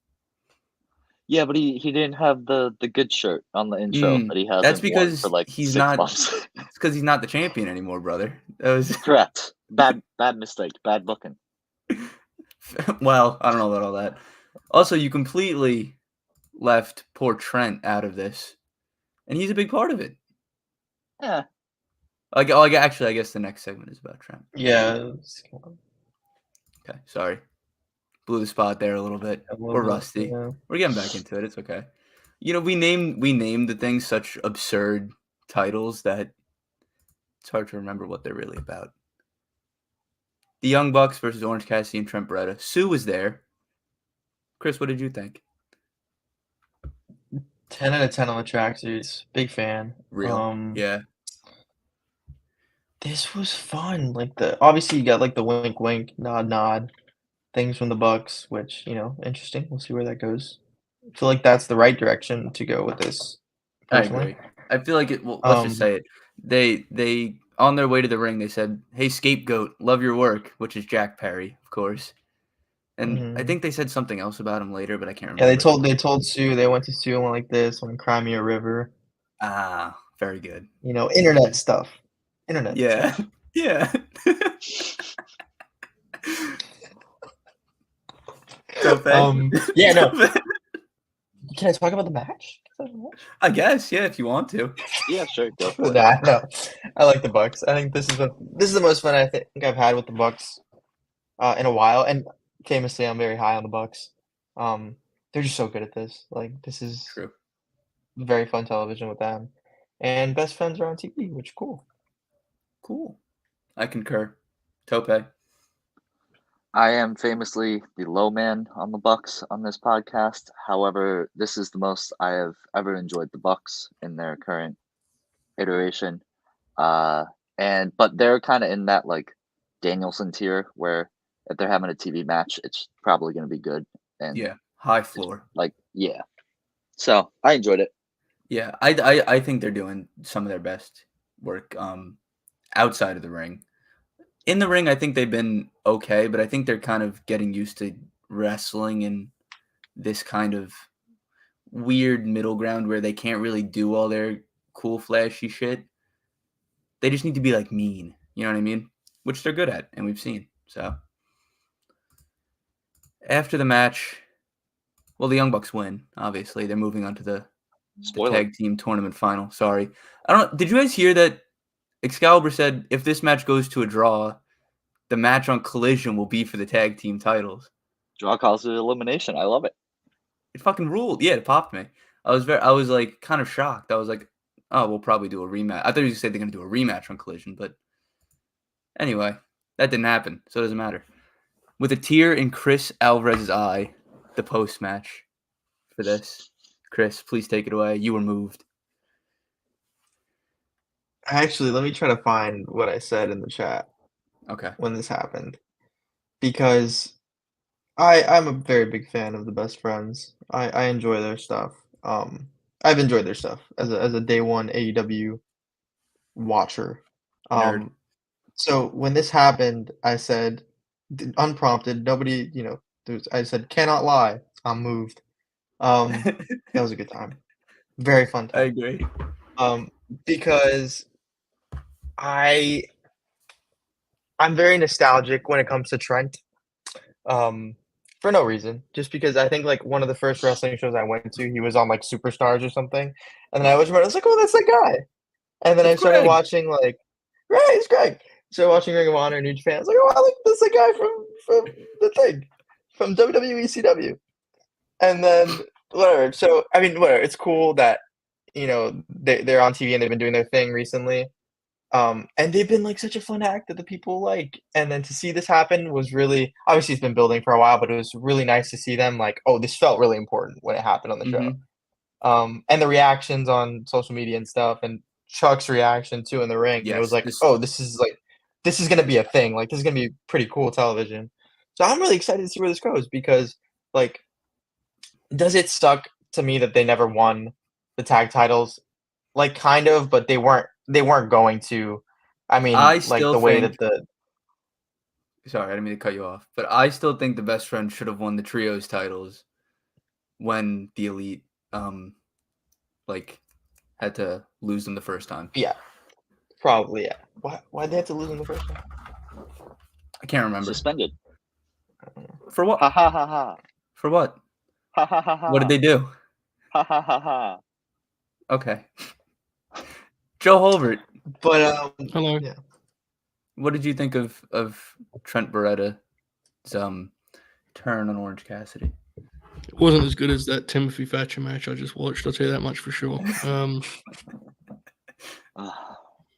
Yeah, but he didn't have the good shirt on the intro that he has. That's worn because for like he's 6 not. months. It's because he's not the champion anymore, brother. That was Correct. Bad mistake. Bad booking. well, I don't know about all that. Also, you completely left poor Trent out of this, and he's a big part of it. Yeah. Actually, I guess the next segment is about Trent. Yeah. Okay, sorry. Blew the spot there a little bit. We're rusty. Yeah. We're getting back into it. It's okay. We named the things such absurd titles that it's hard to remember what they're really about. The Young Bucks versus Orange Cassidy and Trent Beretta. Sue was there. Chris, what did you think? 10 out of 10 on the tracksuits. Big fan. Real. Yeah. This was fun. Obviously you got like the wink wink, nod things from the Bucks, which, interesting. We'll see where that goes. I feel like that's the right direction to go with this. Personally. I agree. I feel like let's just say it. They on their way to the ring, they said, "Hey, scapegoat, love your work," which is Jack Perry, of course. And I think they said something else about him later, but I can't remember. Yeah, they told Sue, they went to Sue and went like this on Crimea River. Ah, very good. Internet stuff. Internet Yeah. stuff. Yeah. Tope. Yeah, no. Can I talk about the match? I guess, yeah, if you want to. Yeah, sure. Go for it. Nah, no. I like the Bucks. I think this is the most fun I think I've had with the Bucks in a while. And famously, I'm very high on the Bucks. They're just so good at this. This is True. very fun television with them. And best friends are on TV, which is cool. Cool. I concur. Tope. I am famously the low man on the Bucks on this podcast. However, this is the most I have ever enjoyed the Bucks in their current iteration. But they're kind of in that like Danielson tier where if they're having a TV match, it's probably going to be good. And Yeah, high floor. like, yeah. So I enjoyed it. Yeah, I think they're doing some of their best work outside of the ring. In the ring, I think they've been okay, but I think they're kind of getting used to wrestling in this kind of weird middle ground where they can't really do all their cool, flashy shit. They just need to be like mean, you know what I mean? Which they're good at, and we've seen. So after the match, well, the Young Bucks win. Obviously, they're moving on to the tag team tournament final. Sorry, I don't. Did you guys hear that? Excalibur said if this match goes to a draw, the match on Collision will be for the tag team titles. Draw causes elimination. I love it. It fucking ruled. Yeah, it popped me. I was like kind of shocked. I was like, oh, we'll probably do a rematch. I thought you said they're gonna do a rematch on Collision, but anyway, that didn't happen, so it doesn't matter. With a tear in Chris Alvarez's eye, the post match for this. Chris, please take it away. You were moved. Actually, let me try to find what I said in the chat. Okay. When this happened, because I'm a very big fan of the Best Friends. I enjoy their stuff. I've enjoyed their stuff as a day one AEW watcher. Nerd. So when this happened, I said, unprompted, nobody, I said, cannot lie, I'm moved. That was a good time. Very fun time. I agree. Because I'm very nostalgic when it comes to Trent. For no reason. Just because I think like one of the first wrestling shows I went to, he was on like Superstars or something. And then I was like, oh, that's that guy. And then I started watching like, right, it's Greg. So watching Ring of Honor and New Japan. I was like, oh, look, that's the guy from the thing. From WWE CW. And then whatever. So I mean, whatever. It's cool that, they're on TV and they've been doing their thing recently. And they've been like such a fun act that the people like. And then to see this happen was really, obviously it's been building for a while, but it was really nice to see them like, oh, this felt really important when it happened on the show. And the reactions on social media and stuff, and Chuck's reaction too in the ring. Yes, it was like, this is going to be a thing. Like, this is going to be pretty cool television. So I'm really excited to see where this goes because, like, does it suck to me that they never won the tag titles? Like, kind of, but they weren't going to. I mean, like the way that the. Sorry, I didn't mean to cut you off, but I still think the Best Friends should have won the trios titles when the Elite, had to lose them the first time. Yeah, probably. Yeah. Why'd they have to lose them the first time? I can't remember. Suspended. For what? Ha ha ha ha. For what? Ha ha ha ha. What did they do? Ha ha ha ha. Okay. Joe Holbert. But hello. Yeah. What did you think of Trent Beretta's turn on Orange Cassidy? It wasn't as good as that Timothy Thatcher match I just watched. I'll tell you that much for sure.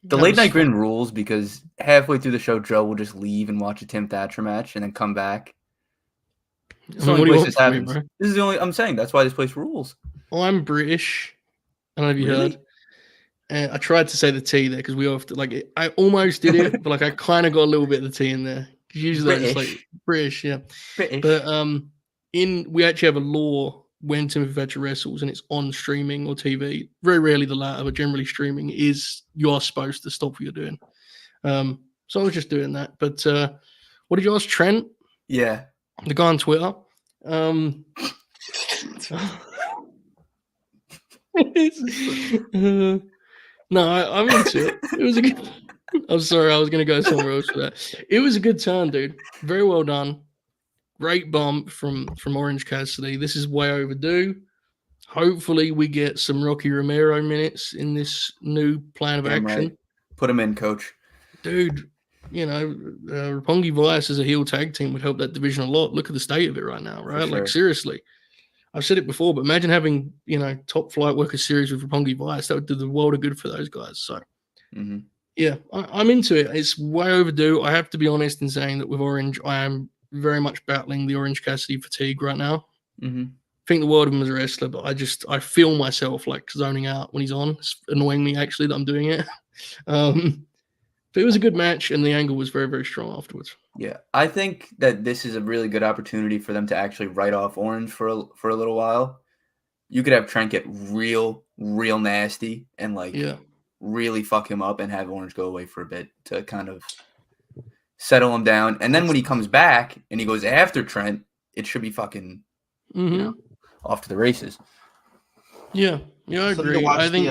The late night Grin rules because halfway through the show, Joe will just leave and watch a Tim Thatcher match and then come back. This is the only place this happens. This is the only. I'm saying that's why this place rules. Well, I'm British. I don't know if you heard. And I tried to say the T there because we often I almost did it, but I kind of got a little bit of the T in there. Usually I just British, yeah. British. But we actually have a law when Timothy Thatcher wrestles and it's on streaming or TV. Very rarely the latter, but generally streaming is you are supposed to stop what you're doing. So I was just doing that. But what did you ask, Trent? Yeah, the guy on Twitter. No, I'm into it. It was a good. I'm sorry, I was going to go somewhere else for that. It was a good turn, dude. Very well done. Great bump from Orange Cassidy. This is way overdue. Hopefully, we get some Rocky Romero minutes in this new plan of action. Right. Put him in, coach. Dude, Roppongi Vice as a heel tag team would help that division a lot. Look at the state of it right now, right? Sure. Seriously. I've said it before, but imagine having, top flight worker series with Roppongi Vice. That would do the world of good for those guys. So, yeah, I'm into it. It's way overdue. I have to be honest in saying that with Orange, I am very much battling the Orange Cassidy fatigue right now. I think the world of him as a wrestler, but I feel myself zoning out when he's on. It's annoying me, actually, that I'm doing it. But it was a good match, and the angle was very, very strong afterwards. Yeah, I think that this is a really good opportunity for them to actually write off Orange for a little while. You could have Trent get real nasty and really fuck him up and have Orange go away for a bit to kind of settle him down. And then when he comes back and he goes after Trent, it should be fucking off to the races. Yeah, I agree. I think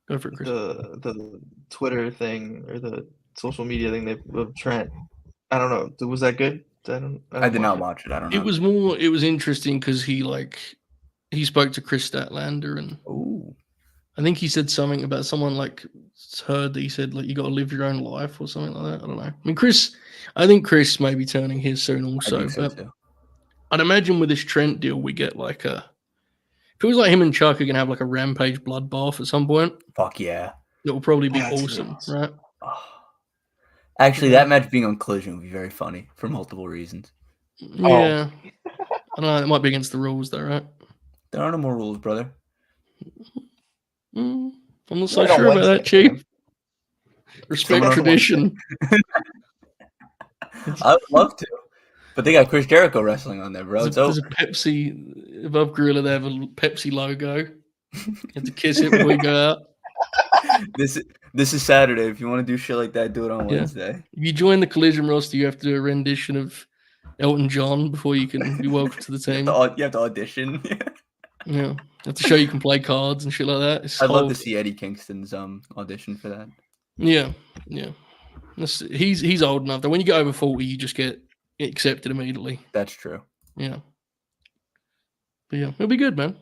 go for it, Chris. The Twitter thing or the social media thing of Trent. I don't know. Was that good? I did not watch it. I don't know. It was interesting because he spoke to Chris Statlander and I think he said something about someone heard that he said you got to live your own life or something like that. I don't know. I mean, I think Chris may be turning his soon also. I think so too. I'd imagine with this Trent deal, we get it was like him and Chuck are gonna have a Rampage bloodbath at some point. Fuck yeah. It will probably be awesome, right? Oh. Actually, that match being on Collision would be very funny for multiple reasons. Yeah. I don't know. It might be against the rules, though, right? There are no more rules, brother. I'm not so sure about that, Chief. Respect tradition. I would love to. But they got Chris Jericho wrestling on there, bro. There's a Pepsi above Gorilla. They have a Pepsi logo. You have to kiss it before you go out. This is Saturday. If you want to do shit like that, do it on Wednesday. If you join the Collision roster, you have to do a rendition of Elton John before you can be welcome to the team. You have to audition. Yeah. You have to show you can play cards and shit like that. I'd love to see Eddie Kingston's audition for that. Yeah. He's old enough that when you get over 40, you just get accepted immediately. That's true. Yeah. But yeah, it'll be good, man.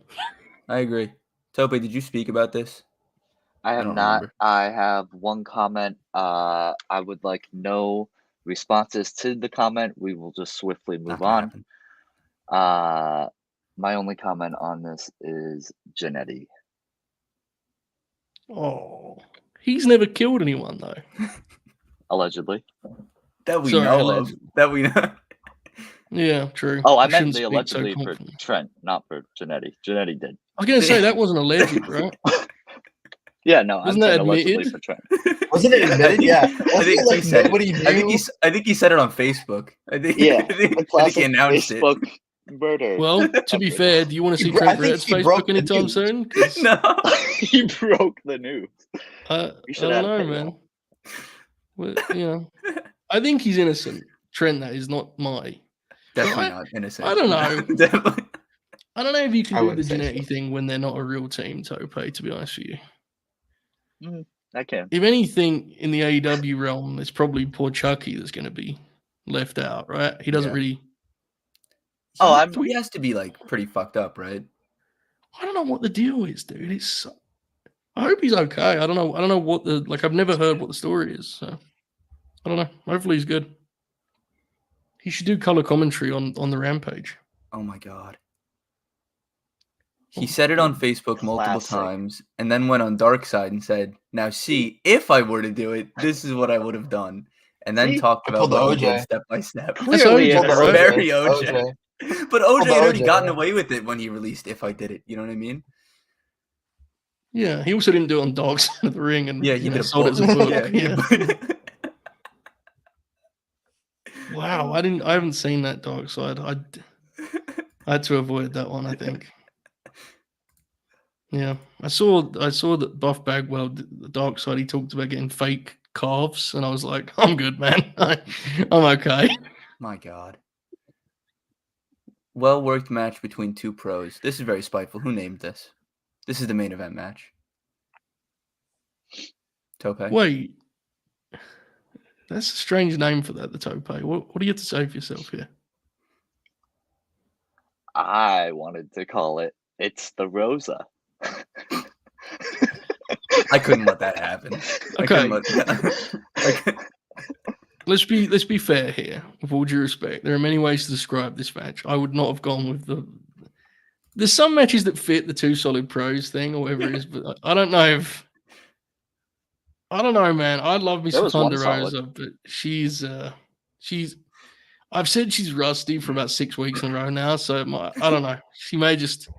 I agree. Tope, did you speak about this? I have not. Remember. I have one comment. I would like no responses to the comment. We will just swiftly move on. My only comment on this is Janetti. Oh, he's never killed anyone though. Allegedly. That we know of. That we know. Yeah, true. Oh, I meant the allegedly for Trent, not for Janetti. Janetti did. I was gonna say that wasn't alleged, right? Yeah, no, wasn't that allegedly for Trent? Wasn't it admitted? Yeah. I think he said it. I think he said it on Facebook. I think he announced Facebook murder. Well, to be fair, do you want to see Trent Barrett's Facebook anytime soon? No, he broke the news. I don't know, man. Well, I think he's innocent. Trent, that is not my. Definitely not innocent. I don't know. Definitely. I don't know if you can do the Janetti thing when they're not a real team, Tope, to be honest with you. I can. If anything in the AEW realm, it's probably poor Chucky that's going to be left out, right? He doesn't really. He has to be pretty fucked up, right? I don't know what the deal is, dude. I hope he's okay. I don't know what I've never heard what the story is, so I don't know. Hopefully he's good. He should do color commentary on the Rampage. Oh my god. He said it on Facebook multiple times and then went on Dark Side and said, now see, if I were to do it, this is what I would have done. And then talked about what he did step by step. Clearly, very OJ. But OJ had already gotten away with it when he released If I Did It. You know what I mean? Yeah. He also didn't do it on Dark Side of the Ring. And he did sold it as a book. Yeah. Wow. I haven't seen that Dark Side. I had to avoid that one, I think. Yeah, I saw that Buff Bagwell, the Dark Side, he talked about getting fake calves, and I was like, I'm good, man. I'm okay. My God. Well-worked match between two pros. This is very spiteful. Who named this? This is the main event match. Tope? Wait. That's a strange name for that, the Tope. What do you have to say for yourself here? I wanted to call it It's the Rosa. I couldn't let that happen. Okay. Let's be fair here. With all due respect, there are many ways to describe this match. I would not have gone with There's some matches that fit the two solid pros thing or whatever it is, but I don't know if. I don't know, man. I love me some Thunder Rosa, but she's. I've said she's rusty for about 6 weeks in a row now, so I don't know. She may just.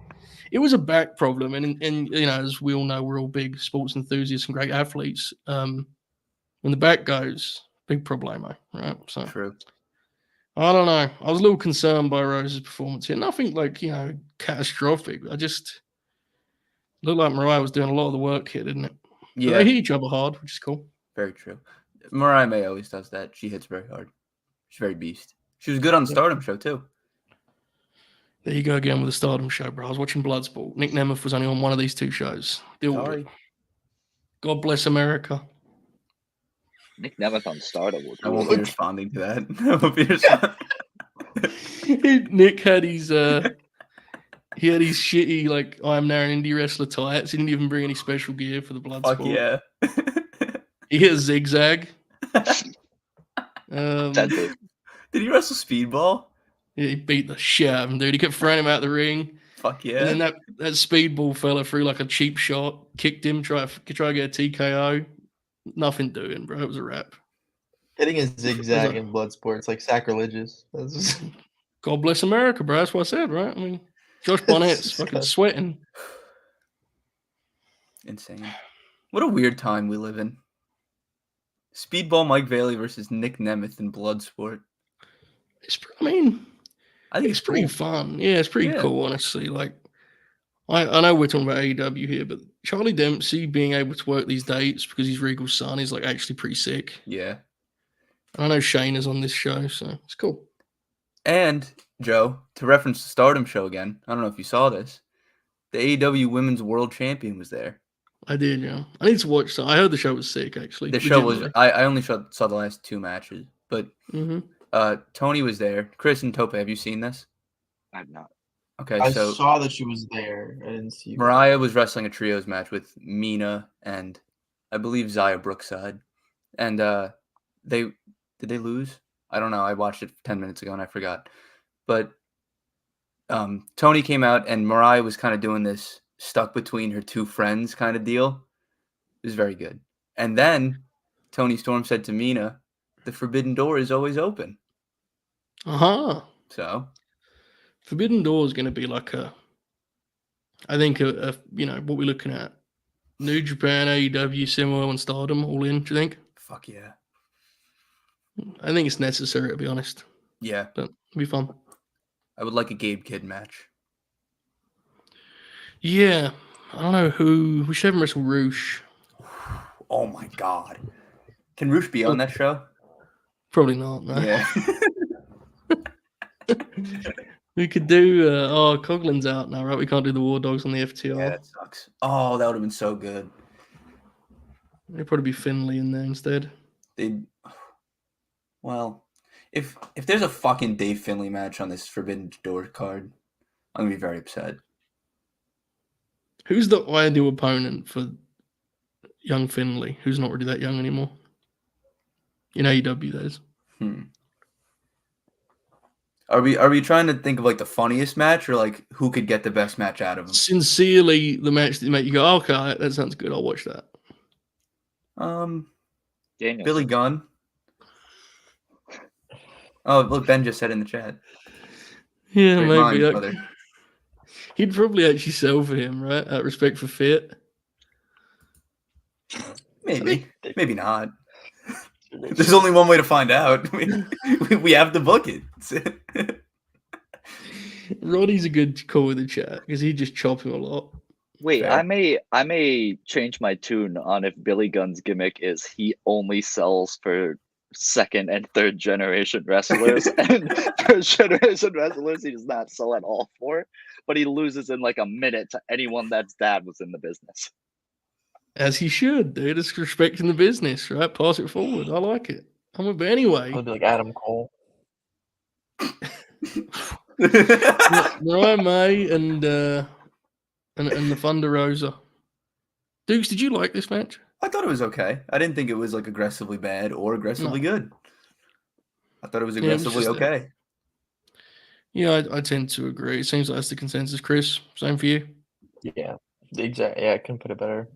it was a back problem, and you know, as we all know, we're all big sports enthusiasts and great athletes. When the back goes, big problemo, right? So True. I don't know. I was a little concerned by Rosa's performance here. Nothing like, you know, catastrophic. I just looked like Mariah was doing a lot of the work here, didn't it? But Yeah, they hit each other hard, which is cool. very true. Mariah May always does that. She hits very hard. She's very beast. She was good on the Stardom show too. There you go again with the Stardom show, bro. I was watching Bloodsport. Nick Nemeth was only on one of these two shows. Deal with it. God bless America. Nick Nemeth on Stardom. I won't be responding to that. I won't be responding. Nick had his he had his shitty like I'm now an indie wrestler tights. He didn't even bring any special gear for the Bloodsport. Fuck yeah. He hit a zigzag. Did he wrestle Speedball? Yeah, he beat the shit out of him, dude. He kept throwing him out the ring. Fuck yeah. And then that Speedball fella threw like a cheap shot, kicked him, try to get a TKO. Nothing doing, bro. It was a wrap. Hitting a zigzag in Bloodsport, it's like sacrilegious. God bless America, bro. That's what I said, right? I mean, Josh Barnett's fucking sweating. Insane. What a weird time we live in. Speedball Mike Bailey versus Nick Nemeth in Bloodsport. I think it's pretty fun. Yeah, it's pretty cool, honestly. Like, I know we're talking about AEW here, but Charlie Dempsey being able to work these dates because he's Regal's son is like actually pretty sick. Yeah. I know Shane is on this show, so it's cool. And, Joe, to reference the Stardom show again, I don't know if you saw this, the AEW Women's World Champion was there. I did, yeah. I need to watch that. I heard the show was sick, actually. The show was, I only saw the last two matches, but Tony was there. Chris and Tope, have you seen this? I've not. Okay, I so saw that she was there. I didn't see Mariah was wrestling a trios match with Mina and I believe Zaya Brookside. And did they lose? I don't know. I watched it 10 minutes ago and I forgot. But Tony came out and Mariah was kind of doing this stuck between her two friends kind of deal. It was very good. And then Tony Storm said to Mina, the forbidden door is always open. So Forbidden Door is going to be like I think you know, what we're looking at. New Japan, AEW, Samoa, and Stardom all in, do you think? Fuck yeah. I think it's necessary, to be honest. Yeah. But it'll be fun. I would like a Gabe Kidd match. Yeah. I don't know who. We should have him wrestle Roosh. Oh my god. Can Roosh be on that show? Probably not, no. Yeah. We could do Copeland's out now, right? We can't do the War Dogs on the FTR. Yeah, that sucks. Oh, that would have been so good. It'd probably be Finley in there instead. Well, if there's a fucking Dave Finley match on this Forbidden Door card, I'm gonna be very upset. Who's the ideal opponent for young Finley, who's not really that young anymore? In AEW, that is. Are we trying to think of like the funniest match or like who could get the best match out of him? Sincerely, the match that make you go, okay, that sounds good. I'll watch that. Danielson. Billy Gunn. Oh, look, Ben just said in the chat. Yeah, Great maybe. mind, He'd probably actually sell for him, right? Out of respect for Fit. Maybe not. There's only one way to find out. We have to book it. Roddy's a good call with the chat because he'd just chop him a lot. Wait, Fair. I may change my tune on if Billy Gunn's gimmick is he only sells for second and third generation wrestlers, and first generation wrestlers he does not sell at all for, but he loses in like a minute to anyone that's dad was in the business. As he should, dude. It's respecting the business, right? Pass it forward. I like it. But anyway. I'll be like Adam Cole. Mariah May and the Thunder Rosa. Dukes, did you like this match? I thought it was okay. I didn't think it was like aggressively bad or aggressively good. I thought it was aggressively okay. Yeah, I tend to agree. It seems like that's the consensus, Chris. Same for you? Yeah, exactly. Yeah, I couldn't put it better.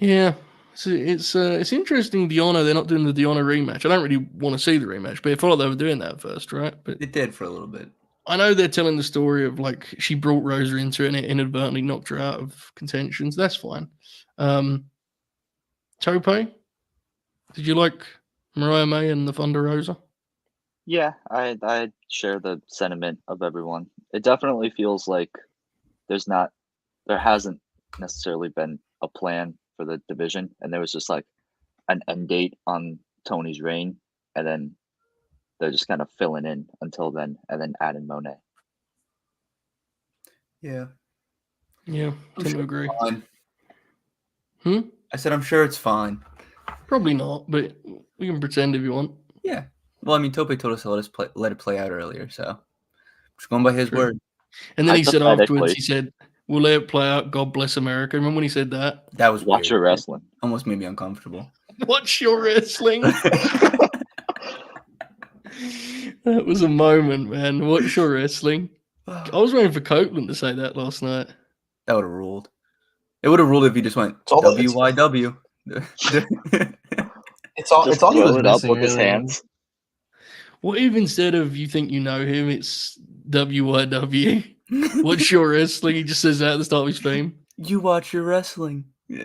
Yeah, so it's interesting. Deonna, they're not doing the Deonna rematch. I don't really want to see the rematch, but I thought they were doing that first, right? But it did for a little bit. I know they're telling the story of like she brought Rosa into it and it inadvertently knocked her out of contentions. That's fine. Tope, did you like Mariah May and the Thunder Rosa? Yeah, I share the sentiment of everyone. It definitely feels like there hasn't necessarily been a plan for the division, and there was just like an end date on Tony's reign, and then they're just kind of filling in until then, and then adding Monet. Yeah. Yeah, tend to agree. Fine. I said I'm sure it's fine. Probably not, but we can pretend if you want. Yeah. Well, I mean, Tope told us to let it play out earlier, so just going by his word. And then he said afterwards, he said, "We'll let it play out. God bless America." Remember when he said that? That was Watch your wrestling. It almost made me uncomfortable. Watch your wrestling. That was a moment, man. Watch your wrestling. I was waiting for Copeland to say that last night. That would have ruled. It would have ruled if he just went WYW. It's all he was it up missing, with his really. hands. What if instead of you think you know him, it's WYW? Watch your wrestling. He just says that at the start of his theme. You watch your wrestling. You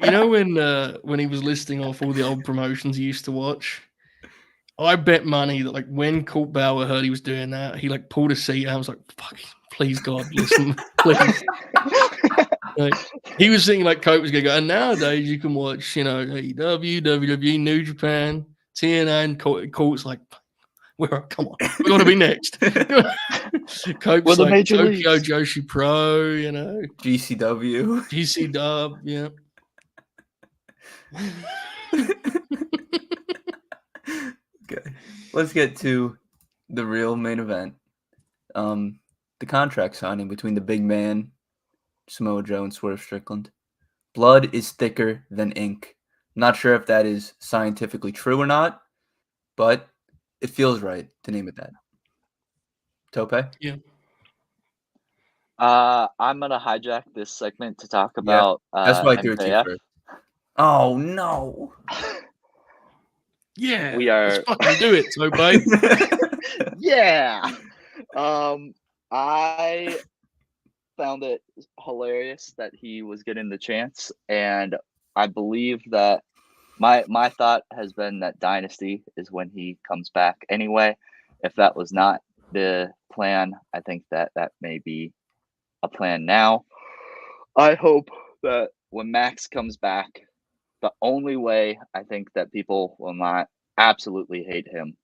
know when he was listing off all the old promotions he used to watch? I bet money that like when Colt Bauer heard he was doing that, he like pulled a seat out. I was like, "Fuck, please God, listen, please." Like, he was thinking like Colt was gonna go. And nowadays you can watch, AEW, WWE, New Japan, TNA, and Colt's like, come on, we're gonna be next. Cope's the like major Tokyo leagues. Joshi Pro, GCW. GC Dub, yeah. Okay, let's get to the real main event. The contract signing between the big man, Samoa Joe, and Swerve Strickland. Blood is thicker than ink. Not sure if that is scientifically true or not, but it feels right to name it that. Tope? Yeah. I'm gonna hijack this segment to talk about That's why I threw it to you MJF. first. Oh no. Yeah, We are- let's fucking do it, Tope. Yeah. I found it hilarious that he was getting the chance, and I believe that my thought has been that Dynasty is when he comes back anyway. If that was not the plan, I think that may be a plan now. I hope that when Max comes back, the only way I think that people will not absolutely hate him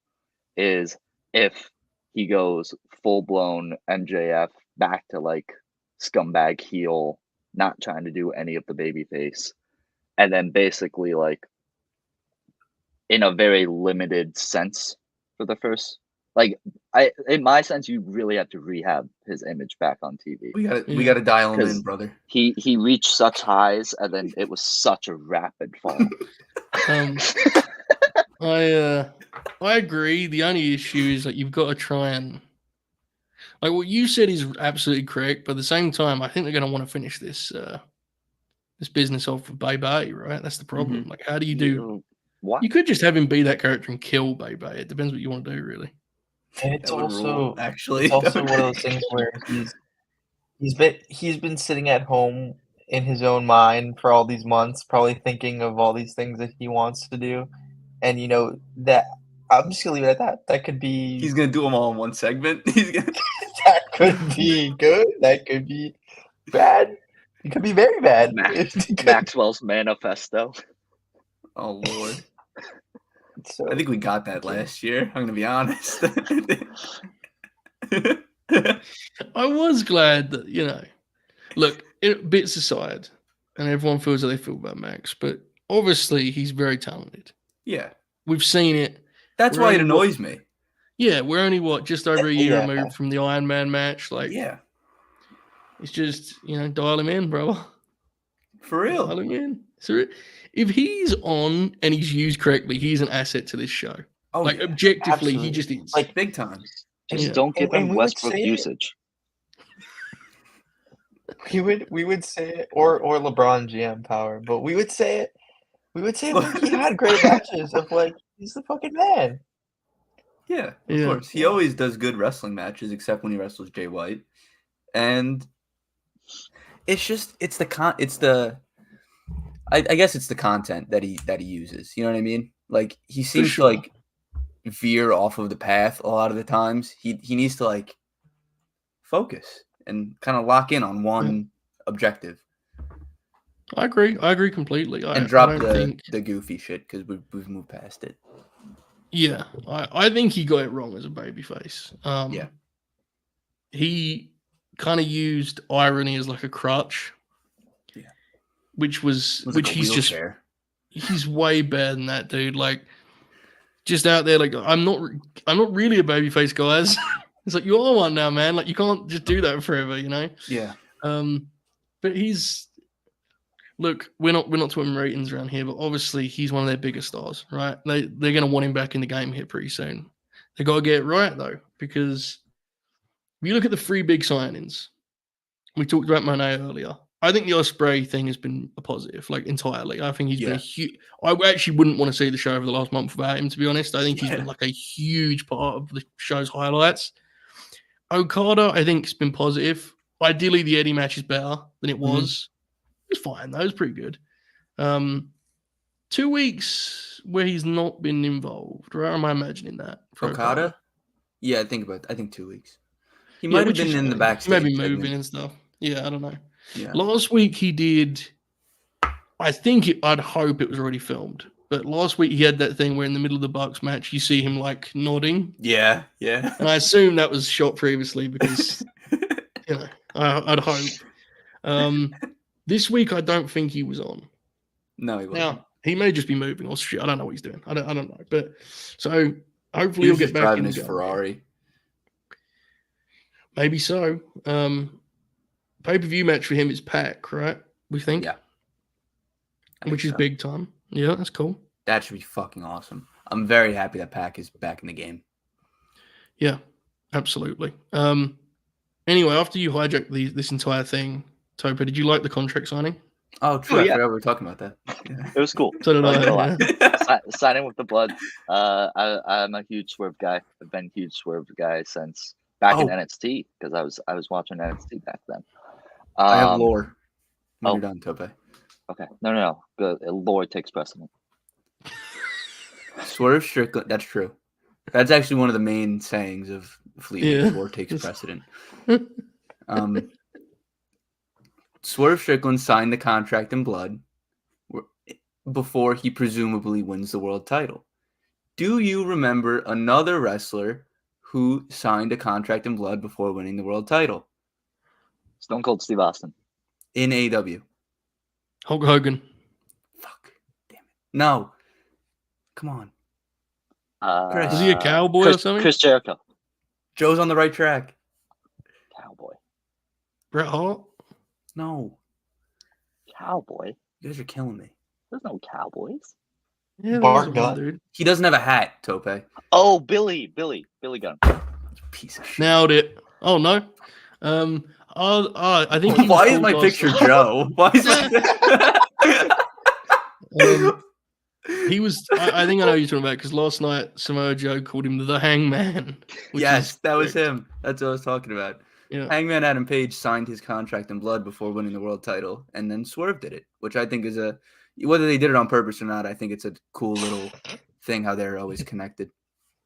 is if he goes full-blown MJF back to like scumbag heel, not trying to do any of the babyface, and then basically like in a very limited sense for the first, in my sense, you really have to rehab his image back on TV. We gotta dial him in, 'Cause brother. He reached such highs, and then it was such a rapid fall. I agree. The only issue is that you've got to try and like what you said is absolutely correct, but at the same time, I think they're going to want to finish this business off with Bebe, right? That's the problem. Like, how do you do? What? You could just have him be that character and kill Bebe. It depends what you want to do, really. And it's That would also rule, actually. it's also one of those things where he's been sitting at home in his own mind for all these months, probably thinking of all these things that he wants to do, and that I'm just gonna leave it at that. That could be He's gonna do them all in one segment. that could be good. That could be bad. It could be very bad. Maxwell's manifesto. Oh Lord. So, I think we got that last year. I'm gonna be honest. I was glad that, look, bits aside, and everyone feels how they feel about Max, but obviously he's very talented. Yeah. We've seen it. That's why it annoys me. Yeah, we're only just over a year Yeah. removed from the Iron Man match. Like, Yeah. it's just, dial him in, bro. For real. Dial him in. So if he's on and he's used correctly, he's an asset to this show. Oh, like, yeah. objectively, Absolutely. he just is. Like, big time. Just don't give And him we would Westbrook say it. usage. we would say it, or LeBron GM power, but we would say it. We would say like, he had great matches of like he's the fucking man. Yeah, of course. He always does good wrestling matches, except when he wrestles Jay White. And it's just I guess it's the content that he uses. You know what I mean? Like he seems to like veer off of the path a lot of the times. He needs to like focus and kind of lock in on one objective. I agree completely. And drop the goofy shit because we've moved past it. Yeah, I think he got it wrong as a babyface. He kind of used irony as like a crutch. Yeah, which he's way better than that, dude. Like, just out there, like I'm not really a babyface, guys. It's like you are one now, man. Like you can't just do that forever, you know? Yeah. But look, we're not talking ratings around here, but obviously he's one of their biggest stars, right? They're gonna want him back in the game here pretty soon. They gotta get it right though, because if you look at the 3 big signings, we talked about Monet earlier. I think the Ospreay thing has been a positive, like entirely. I think he's been a huge. I actually wouldn't want to see the show over the last month without him, to be honest. I think he's been like a huge part of the show's highlights. Okada, I think, has been positive. Ideally, the Eddie match is better than it was. It was fine, though. It was pretty good. 2 weeks where he's not been involved, right? Or am I imagining that? Okada? Yeah, I think 2 weeks. He might have been in the backstage. Maybe moving and stuff. Yeah, I don't know. Yeah. Last week he did. I'd hope it was already filmed. But last week he had that thing where in the middle of the Bucks match you see him like nodding. Yeah. And I assume that was shot previously because you know I'd hope. This week I don't think he was on. No, he wasn't. Now he may just be moving or shit. I don't know what he's doing. I don't know. But so hopefully he'll get back driving in his Ferrari. Maybe so. Pay-per-view match for him is Pac, right? We think? Yeah. Which is big time. Yeah, that's cool. That should be fucking awesome. I'm very happy that Pac is back in the game. Yeah, absolutely. Anyway, after you hijacked this entire thing, Tope, did you like the contract signing? Oh, true. I forgot we were talking about that. Yeah. It was cool. So did I. Signing with the blood. I'm a huge Swerve guy. I've been a huge Swerve guy since back in NXT because I was watching NXT back then. I have lore. When you're done, Tope. Okay. No. Good. Lore takes precedent. Swerve Strickland. That's true. That's actually one of the main sayings of Fleetwood. Lore takes precedent. Swerve Strickland signed the contract in blood before he presumably wins the world title. Do you remember another wrestler who signed a contract in blood before winning the world title? Stone Cold Steve Austin. In AEW. Hulk Hogan. Fuck. Damn it. No. Come on. Was he a cowboy or something? Chris Jericho. Joe's on the right track. Cowboy. Bret Hart? No. Cowboy? You guys are killing me. There's no cowboys. Yeah, Bart Gunn, dude. He doesn't have a hat, Tope. Oh, Billy Gunn. Piece of shit. Nailed it. Oh, no. I think. Why is my picture Joe? Why is he was. I think I know who you're talking about because last night Samoa Joe called him the Hangman. Yes, that was him. That's what I was talking about. Yeah. Hangman Adam Page signed his contract in blood before winning the world title, and then Swerve did it, which I think is whether they did it on purpose or not. I think it's a cool little thing how they're always connected.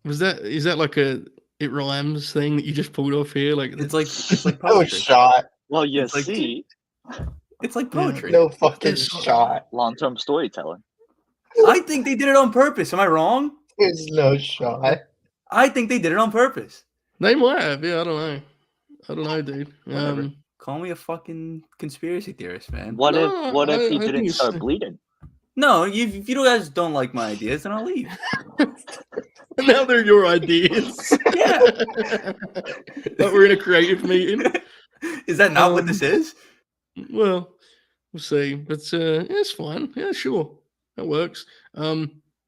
Is that like it rhymes thing that you just pulled off here? Like it's like poetry. Shot. Well, you see, it's like poetry. No fucking shot. Long-term storytelling. I think they did it on purpose. Am I wrong? There's no shot. I think they did it on purpose. They might have. Yeah, I don't know, dude. Call me a fucking conspiracy theorist, man. What if he didn't start bleeding? No, if you guys don't like my ideas, then I'll leave. Now they're your ideas. Yeah. But we're in a creative meeting. Is that not what this is? Well, we'll see. But it's fine. Yeah, sure. That works.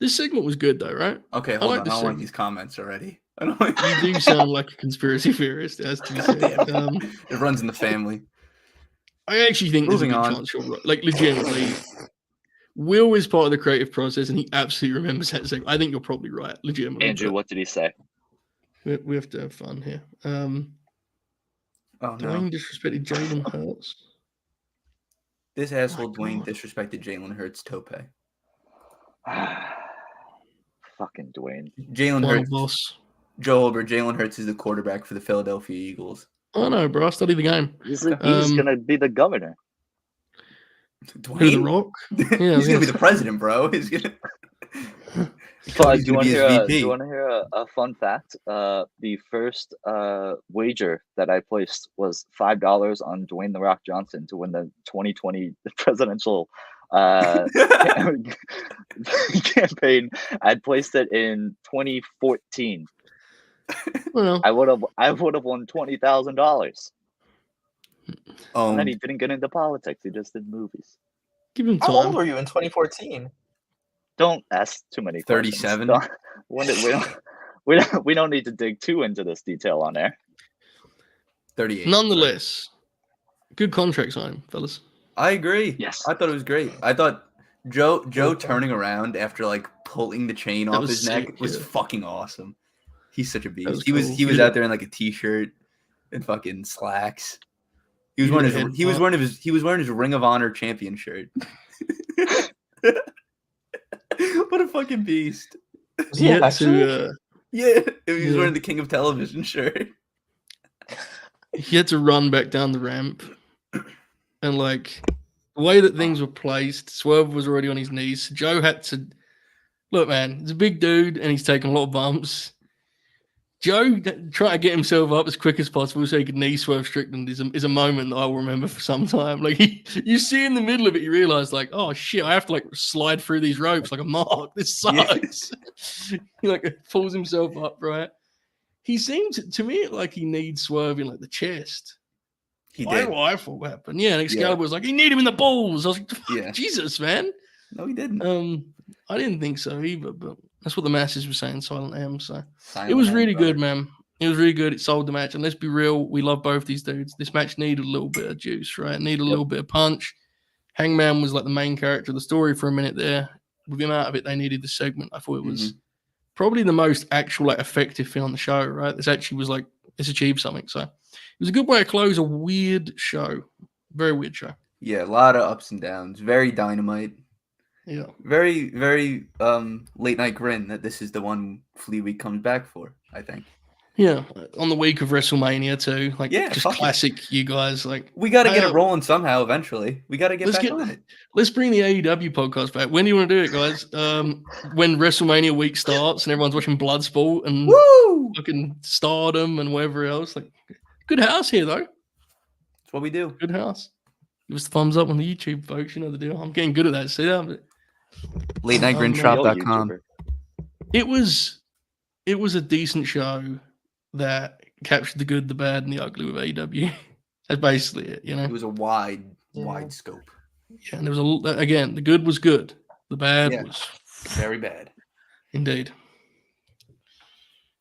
This segment was good though, right? Okay, hold on. I don't like these comments already. You do sound like a conspiracy theorist, as to be said. It runs in the family. I actually think there's a good chance you're right. Like, legitimately, Will is part of the creative process, and he absolutely remembers that segment. I think you're probably right, legitimately. Andrew, what did he say? We have to have fun here. Oh no! Dwayne disrespected Jalen Hurts. This asshole Dwayne God. disrespected Jalen Hurts. Tope. Fucking Dwayne. Jalen Final Hurts. boss. Joe Holbert. Jalen Hurts is the quarterback for the Philadelphia Eagles. I know, bro. I study the game. He's gonna be the governor. Dwayne? Who, The Rock? Yeah, He's gonna be the president, bro. He's gonna. But He's do you gonna want be to his hear? VP. Do you want to hear a fun fact? The first wager that I placed was $5 on Dwayne the Rock Johnson to win the 2020 presidential campaign. I'd placed it in 2014. Well, I would have won $20,000. And then he Owned. didn't get into politics. He just did movies. give him How old time. were you in 2014? Don't ask too many questions. 37. We don't need to dig too into this detail on air. 38. Nonetheless, good contract signing, fellas. I agree. Yes. I thought it was great. I thought Joe turning around after like pulling the chain That off was his neck sick, was yeah. fucking awesome. He's such a beast. was He was cool. he was Yeah. out there in like a t-shirt and fucking slacks. He was Yeah, wearing head he was wearing his Ring of Honor champion shirt. What a fucking beast. Was He he had actually? to Yeah, he was Yeah. wearing the King of Television shirt. he had to run back down the ramp, and like the way that things were placed, Swerve was already on his knees. So Joe had to look, man. He's a big dude, and he's taking a lot of bumps. Joe trying to get himself up as quick as possible so he could knee Swerve Strickland is a moment that I will remember for some time. Like you see in the middle of it, you realize like, oh shit, I have to like slide through these ropes like a mark. This Yeah. sucks. He like pulls himself up, right? He seems to me like he needs Swerve in like the chest. He I did. rifle weapon. Yeah, and Excalibur was like, you need him in the balls. I was like, Yeah. Jesus, man. No, he didn't. I didn't think so either, but that's what the masses were saying, Silent M. So Silent it was M, really brother. good, man. It was really good. It sold the match. And let's be real, we love both these dudes. This match needed a little bit of juice, right? Needed a little bit of punch. Hangman was like the main character of the story for a minute there. With him out of it, they needed the segment. I thought it was probably the most actual, like, effective thing on the show, right? This actually was like, it's achieved something. So it was a good way to close a weird show. Very weird show. Yeah, a lot of ups and downs. Very Dynamite. Yeah. Very, very late night Grin that this is the one Flea Week comes back for, I think. Yeah. On the week of WrestleMania too. Like Yeah, just fuck it. classic you guys. Like We got to get Hey, it rolling somehow eventually. We got to get let's back get- on it. let's bring the AEW podcast back. When do you want to do it, guys? When WrestleMania week starts and everyone's watching Bloodsport and Woo! fucking Stardom and whatever else. Like good house here though. That's what we do. Good house. Give us the thumbs up on the YouTube, folks. You know the deal. I'm getting good at that. See that? Late night Yo, grinshop.com. YouTuber. It was a decent show that captured the good, the bad, and the ugly with AEW. That's basically it, you know. It was a wide Yeah. scope. Yeah, and there was again, the good was good, the bad Yeah. was Very bad. indeed.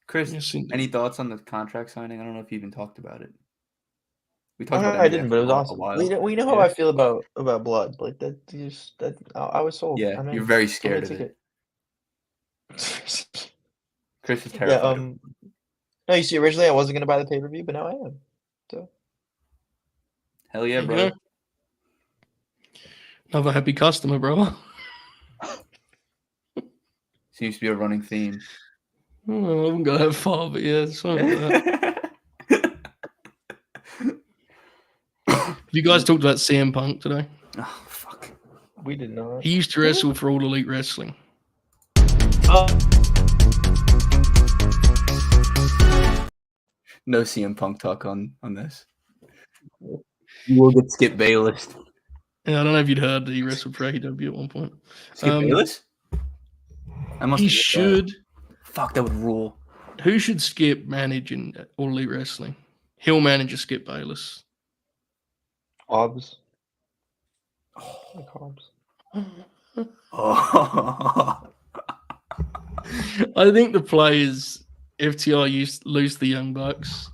Chris, Yes, indeed. any thoughts on the contract signing? I don't know if you even talked about it. We Oh, talked no, about I MJF didn't, but it was for a awesome. while. We know how Yeah. I feel about blood. Like that I was sold. Yeah, I'm you're in. very Sold scared my of it. ticket. Chris is Yeah. terrified. No, you see, originally I wasn't gonna buy the pay-per-view, but now I am. So Hell yeah, There you bro. go. Another happy customer, bro. Seems to be a running theme. Oh, I wouldn't go that far, but yeah, something like that. Have you guys talked about CM Punk today? Oh, fuck. we did not. He used to wrestle for All Elite Wrestling. No CM Punk talk on this. You will get Skip Bayless. Yeah, I don't know if you'd heard that he wrestled for AEW at one point. Skip Bayless? I must He have missed that. should. Fuck, that would rule. Who should Skip manage in All Elite Wrestling? He'll manage a Skip Bayless. Hobs. Like Hobs. Oh. I think the play is FTR lose the Young Bucks.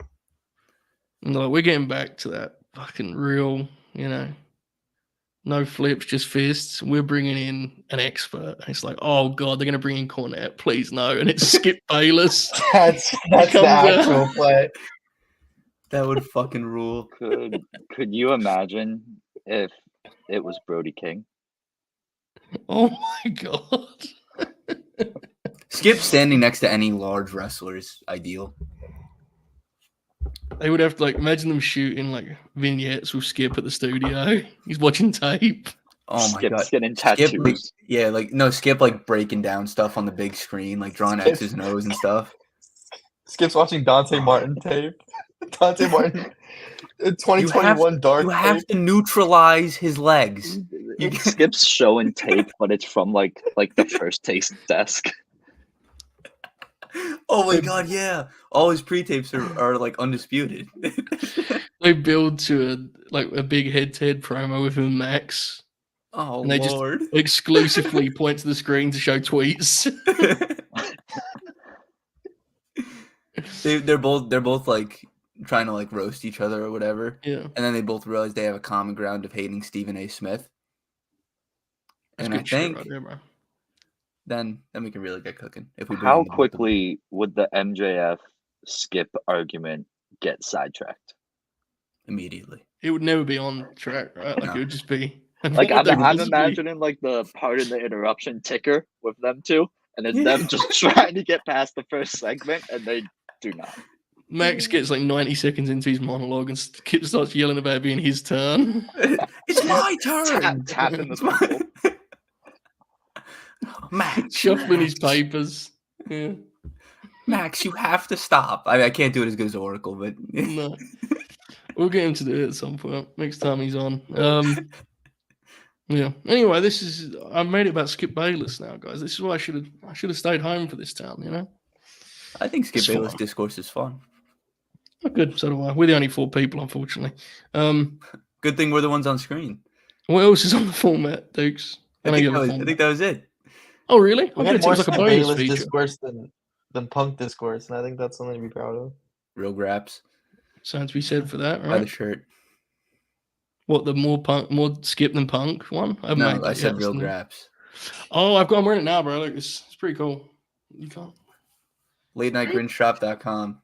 And they're like, we're getting back to that fucking real, you know, No flips, just fists. We're bringing in an expert. And it's like, oh god, they're gonna bring in Cornette. Please no. And it's Skip Bayless. That's comes the out. actual play. That would fucking rule. Could you imagine if it was Brody King? Oh my god. Skip standing next to any large wrestler is ideal. They would have to imagine them shooting vignettes with Skip at the studio. He's watching tape. Oh my god. Skip's getting tattoos. Skip breaking down stuff on the big screen, drawing X's and O's and stuff. Skip's watching Dante Martin tape. Dante Martin 2021 dark. You have to neutralize his legs. Skip's showing tape, but it's from the first taste desk. Oh my god, yeah. All his pre-tapes are undisputed. They build to a big head-to-head promo with him and Max. Oh, and they Lord. just exclusively point to the screen to show tweets. They're both trying to roast each other or whatever. Yeah. And then they both realize they have a common ground of hating Stephen A. Smith. And I think right there, bro. then we can really get cooking. If we How quickly would the MJF Skip argument get sidetracked? Immediately. It would never be on track, right? No. It would just be I'm imagining the part of the interruption ticker with them two, and it's them just trying to get past the first segment, and they do not. Max gets 90 seconds into his monologue and Skip starts yelling about it being his turn. It's my turn. Tapping the people. Max, shuffling his papers. Yeah. Max, you have to stop. I can't do it as good as Oracle, but no. We'll get him to do it at some point next time he's on. Yeah. Anyway, I made it about Skip Bayless now, guys. This is why I should have stayed home for this town. I think Skip It's Bayless fine. discourse is fun. Oh, good. So do I. We're the only 4 people, unfortunately. Good thing we're the ones on screen. What else is on the format, Dukes? I think that was it. Oh, really? We I'm had going more to Skip a bonus Bayless feature. discourse than Punk discourse, and I think that's something to be proud of. Real graps. Something to be said for that, By right? the shirt. What, the more Skip than Punk one? No, I said real graps. Oh, I'm wearing it now, bro. Look, it's pretty cool. You can't. LateNightGrinShop.com.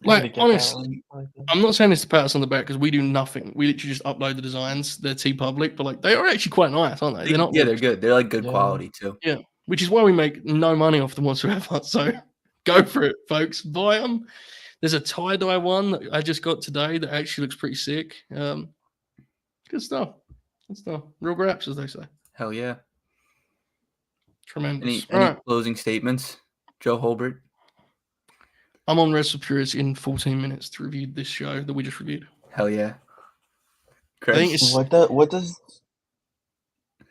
Honestly, I'm not saying this to pat us on the back because we do nothing. We literally just upload the designs. They're TeePublic, but they are actually quite nice, aren't they? They're not. Yeah, they're good. They're good quality too. Yeah, which is why we make no money off them whatsoever. So go for it, folks. Buy them. There's a tie-dye one that I just got today that actually looks pretty sick. Good stuff. Good stuff. Real graps, as they say. Hell yeah. Tremendous. Any closing statements, Joe Holbert? I'm on Wrestle Purist in 14 minutes to review this show that we just reviewed. Hell yeah. Chris? I think it's... What does...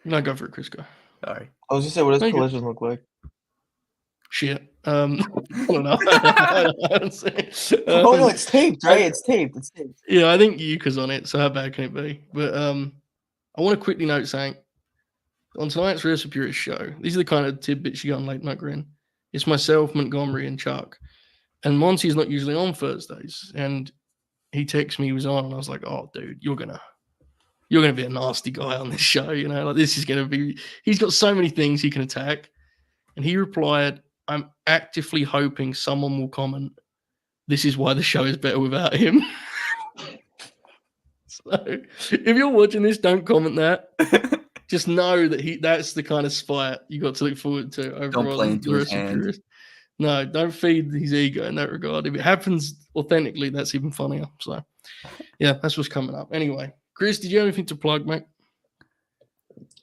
No, go for it, Chris. Go. Sorry. I was going to say, what does Collision look like? Shit. I don't know. Oh, no, it's taped, right? It's taped. Yeah, I think Yuka's on it, so how bad can it be? But I want to quickly note saying, on tonight's Wrestle Purist show, these are the kind of tidbits you got on Late Night Grin. It's myself, Montgomery, and Chuck. And Monty's not usually on Thursdays. And he texted me he was on, and I was like, oh, dude, you're gonna be a nasty guy on this show, this is gonna be, he's got so many things he can attack. And he replied, I'm actively hoping someone will comment, this is why the show is better without him. So if you're watching this, don't comment that. Just know that that's the kind of spite you got to look forward to over don't play into his hand. No, don't feed his ego in that regard. If it happens authentically, that's even funnier. So, yeah, that's what's coming up. Anyway, Chris, did you have anything to plug, mate?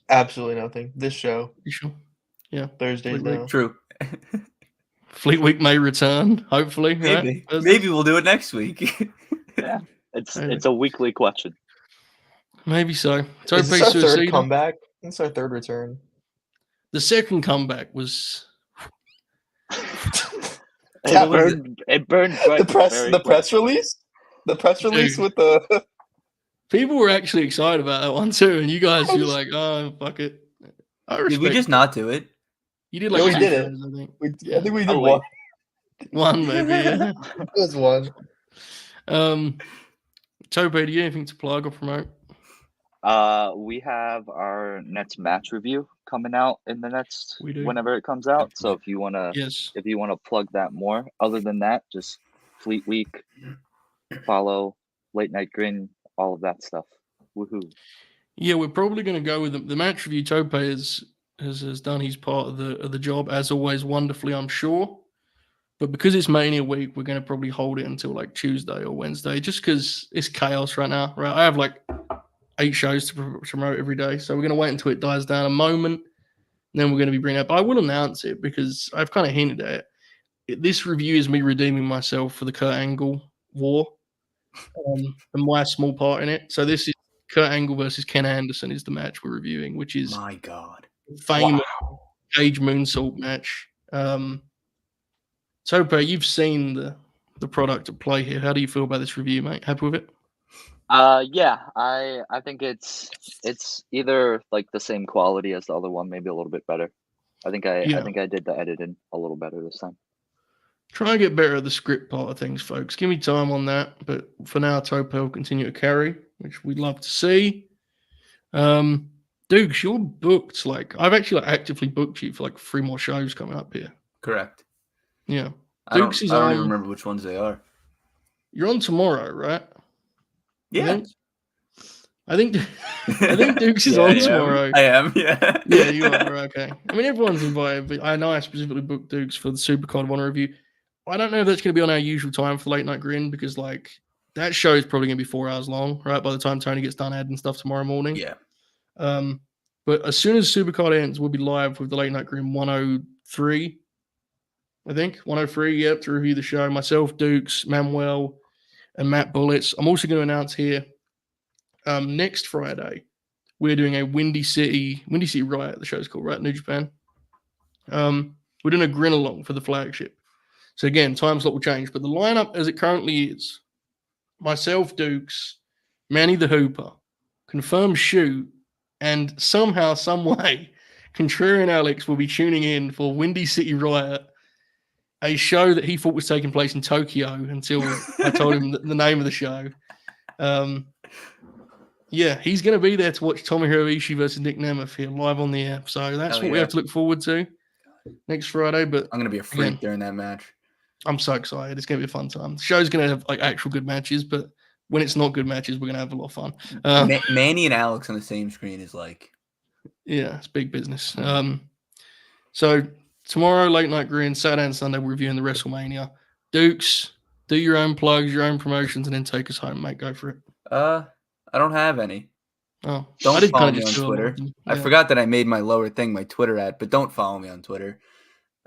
Absolutely nothing. This show. You sure? Yeah. Thursdays now. True. Fleet Week may return, hopefully. Maybe. Right? Maybe we'll do it next week. Yeah. It's a weekly question. Maybe so. Tope is this our third comeback? It's our third return. The second comeback was... It burned the press release? The press release with the... People were actually excited about that one too, and you guys were like, oh, fuck it. Did we just not do it? You did like we did it. I think. I think we did one. One, maybe, yeah. It was one. Tope, do you have anything to plug or promote? We have our next match review coming out in the next We do. whenever it comes out. So if you wanna Yes. plug that more, other than that, just Fleet Week, follow Late Night Grin, all of that stuff. Woohoo! Yeah, we're probably going to go with the match review. Tope has done his part of the job, as always, wonderfully, I'm sure. But because it's Mania week, we're going to probably hold it until like Tuesday or Wednesday, just because it's chaos right now. Right, I have like 8 shows to promote every day, so we're going to wait until it dies down a moment. And then we're going to be bringing it up. I will announce it because I've kind of hinted at it. This review is me redeeming myself for the Kurt Angle war and my small part in it. So this is Kurt Angle versus Ken Anderson is the match we're reviewing, which is My God. famous Cage Moonsault match. Tope, you've seen the product at play here. How do you feel about this review, mate? Happy with it? Yeah, I think it's either like the same quality as the other one, maybe a little bit better. I think I did the editing a little better this time. Try and get better at the script part of things, folks. Give me time on that. But for now, Tope will continue to carry, which we'd love to see. Dukes, you're booked. Like I've actually actively booked you for like 3 more shows coming up here. Correct. Yeah. I don't even remember which ones they are. You're on tomorrow, right? Yeah. I think Dukes is on tomorrow. I am, yeah. Yeah, you are. Okay. I mean, everyone's invited, but I know I specifically booked Dukes for the Supercard of Honor review. I don't know if that's going to be on our usual time for Late Night Grin because, like, that show is probably going to be 4 hours long, right? By the time Tony gets done adding stuff tomorrow morning. Yeah. But as soon as Supercard ends, we'll be live with the Late Night Grin 103. I think 103. Yep, to review the show. Myself, Dukes, Manuel, and Matt Bullets. I'm also going to announce here. Next Friday, we're doing a Windy City Riot, the show's called, right? New Japan. We're doing a Grin along for the flagship. So again, time slot will change, but the lineup as it currently is, myself, Dukes, Manny the Hooper, Confirmed Shoot, and somehow, some way, Contrarian Alex will be tuning in for Windy City Riot, a show that he thought was taking place in Tokyo until I told him the name of the show. Yeah, he's going to be there to watch Tomohiro Ishii versus Nick Nemeth here live on the air. So that's what we have to look forward to next Friday. But I'm going to be a freak during that match. I'm so excited. It's going to be a fun time. The show's going to have like actual good matches, but when it's not good matches, we're going to have a lot of fun. Manny and Alex on the same screen is like... Yeah, it's big business. So tomorrow, Late Night Grin, Saturday and Sunday, we're reviewing the WrestleMania. Dukes, do your own plugs, your own promotions, and then take us home, mate. Go for it. I don't have any. Oh, don't follow me on Twitter. I forgot that I made my lower thing my Twitter ad, but don't follow me on Twitter.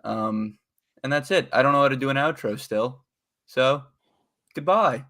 And that's it. I don't know how to do an outro still. So, goodbye.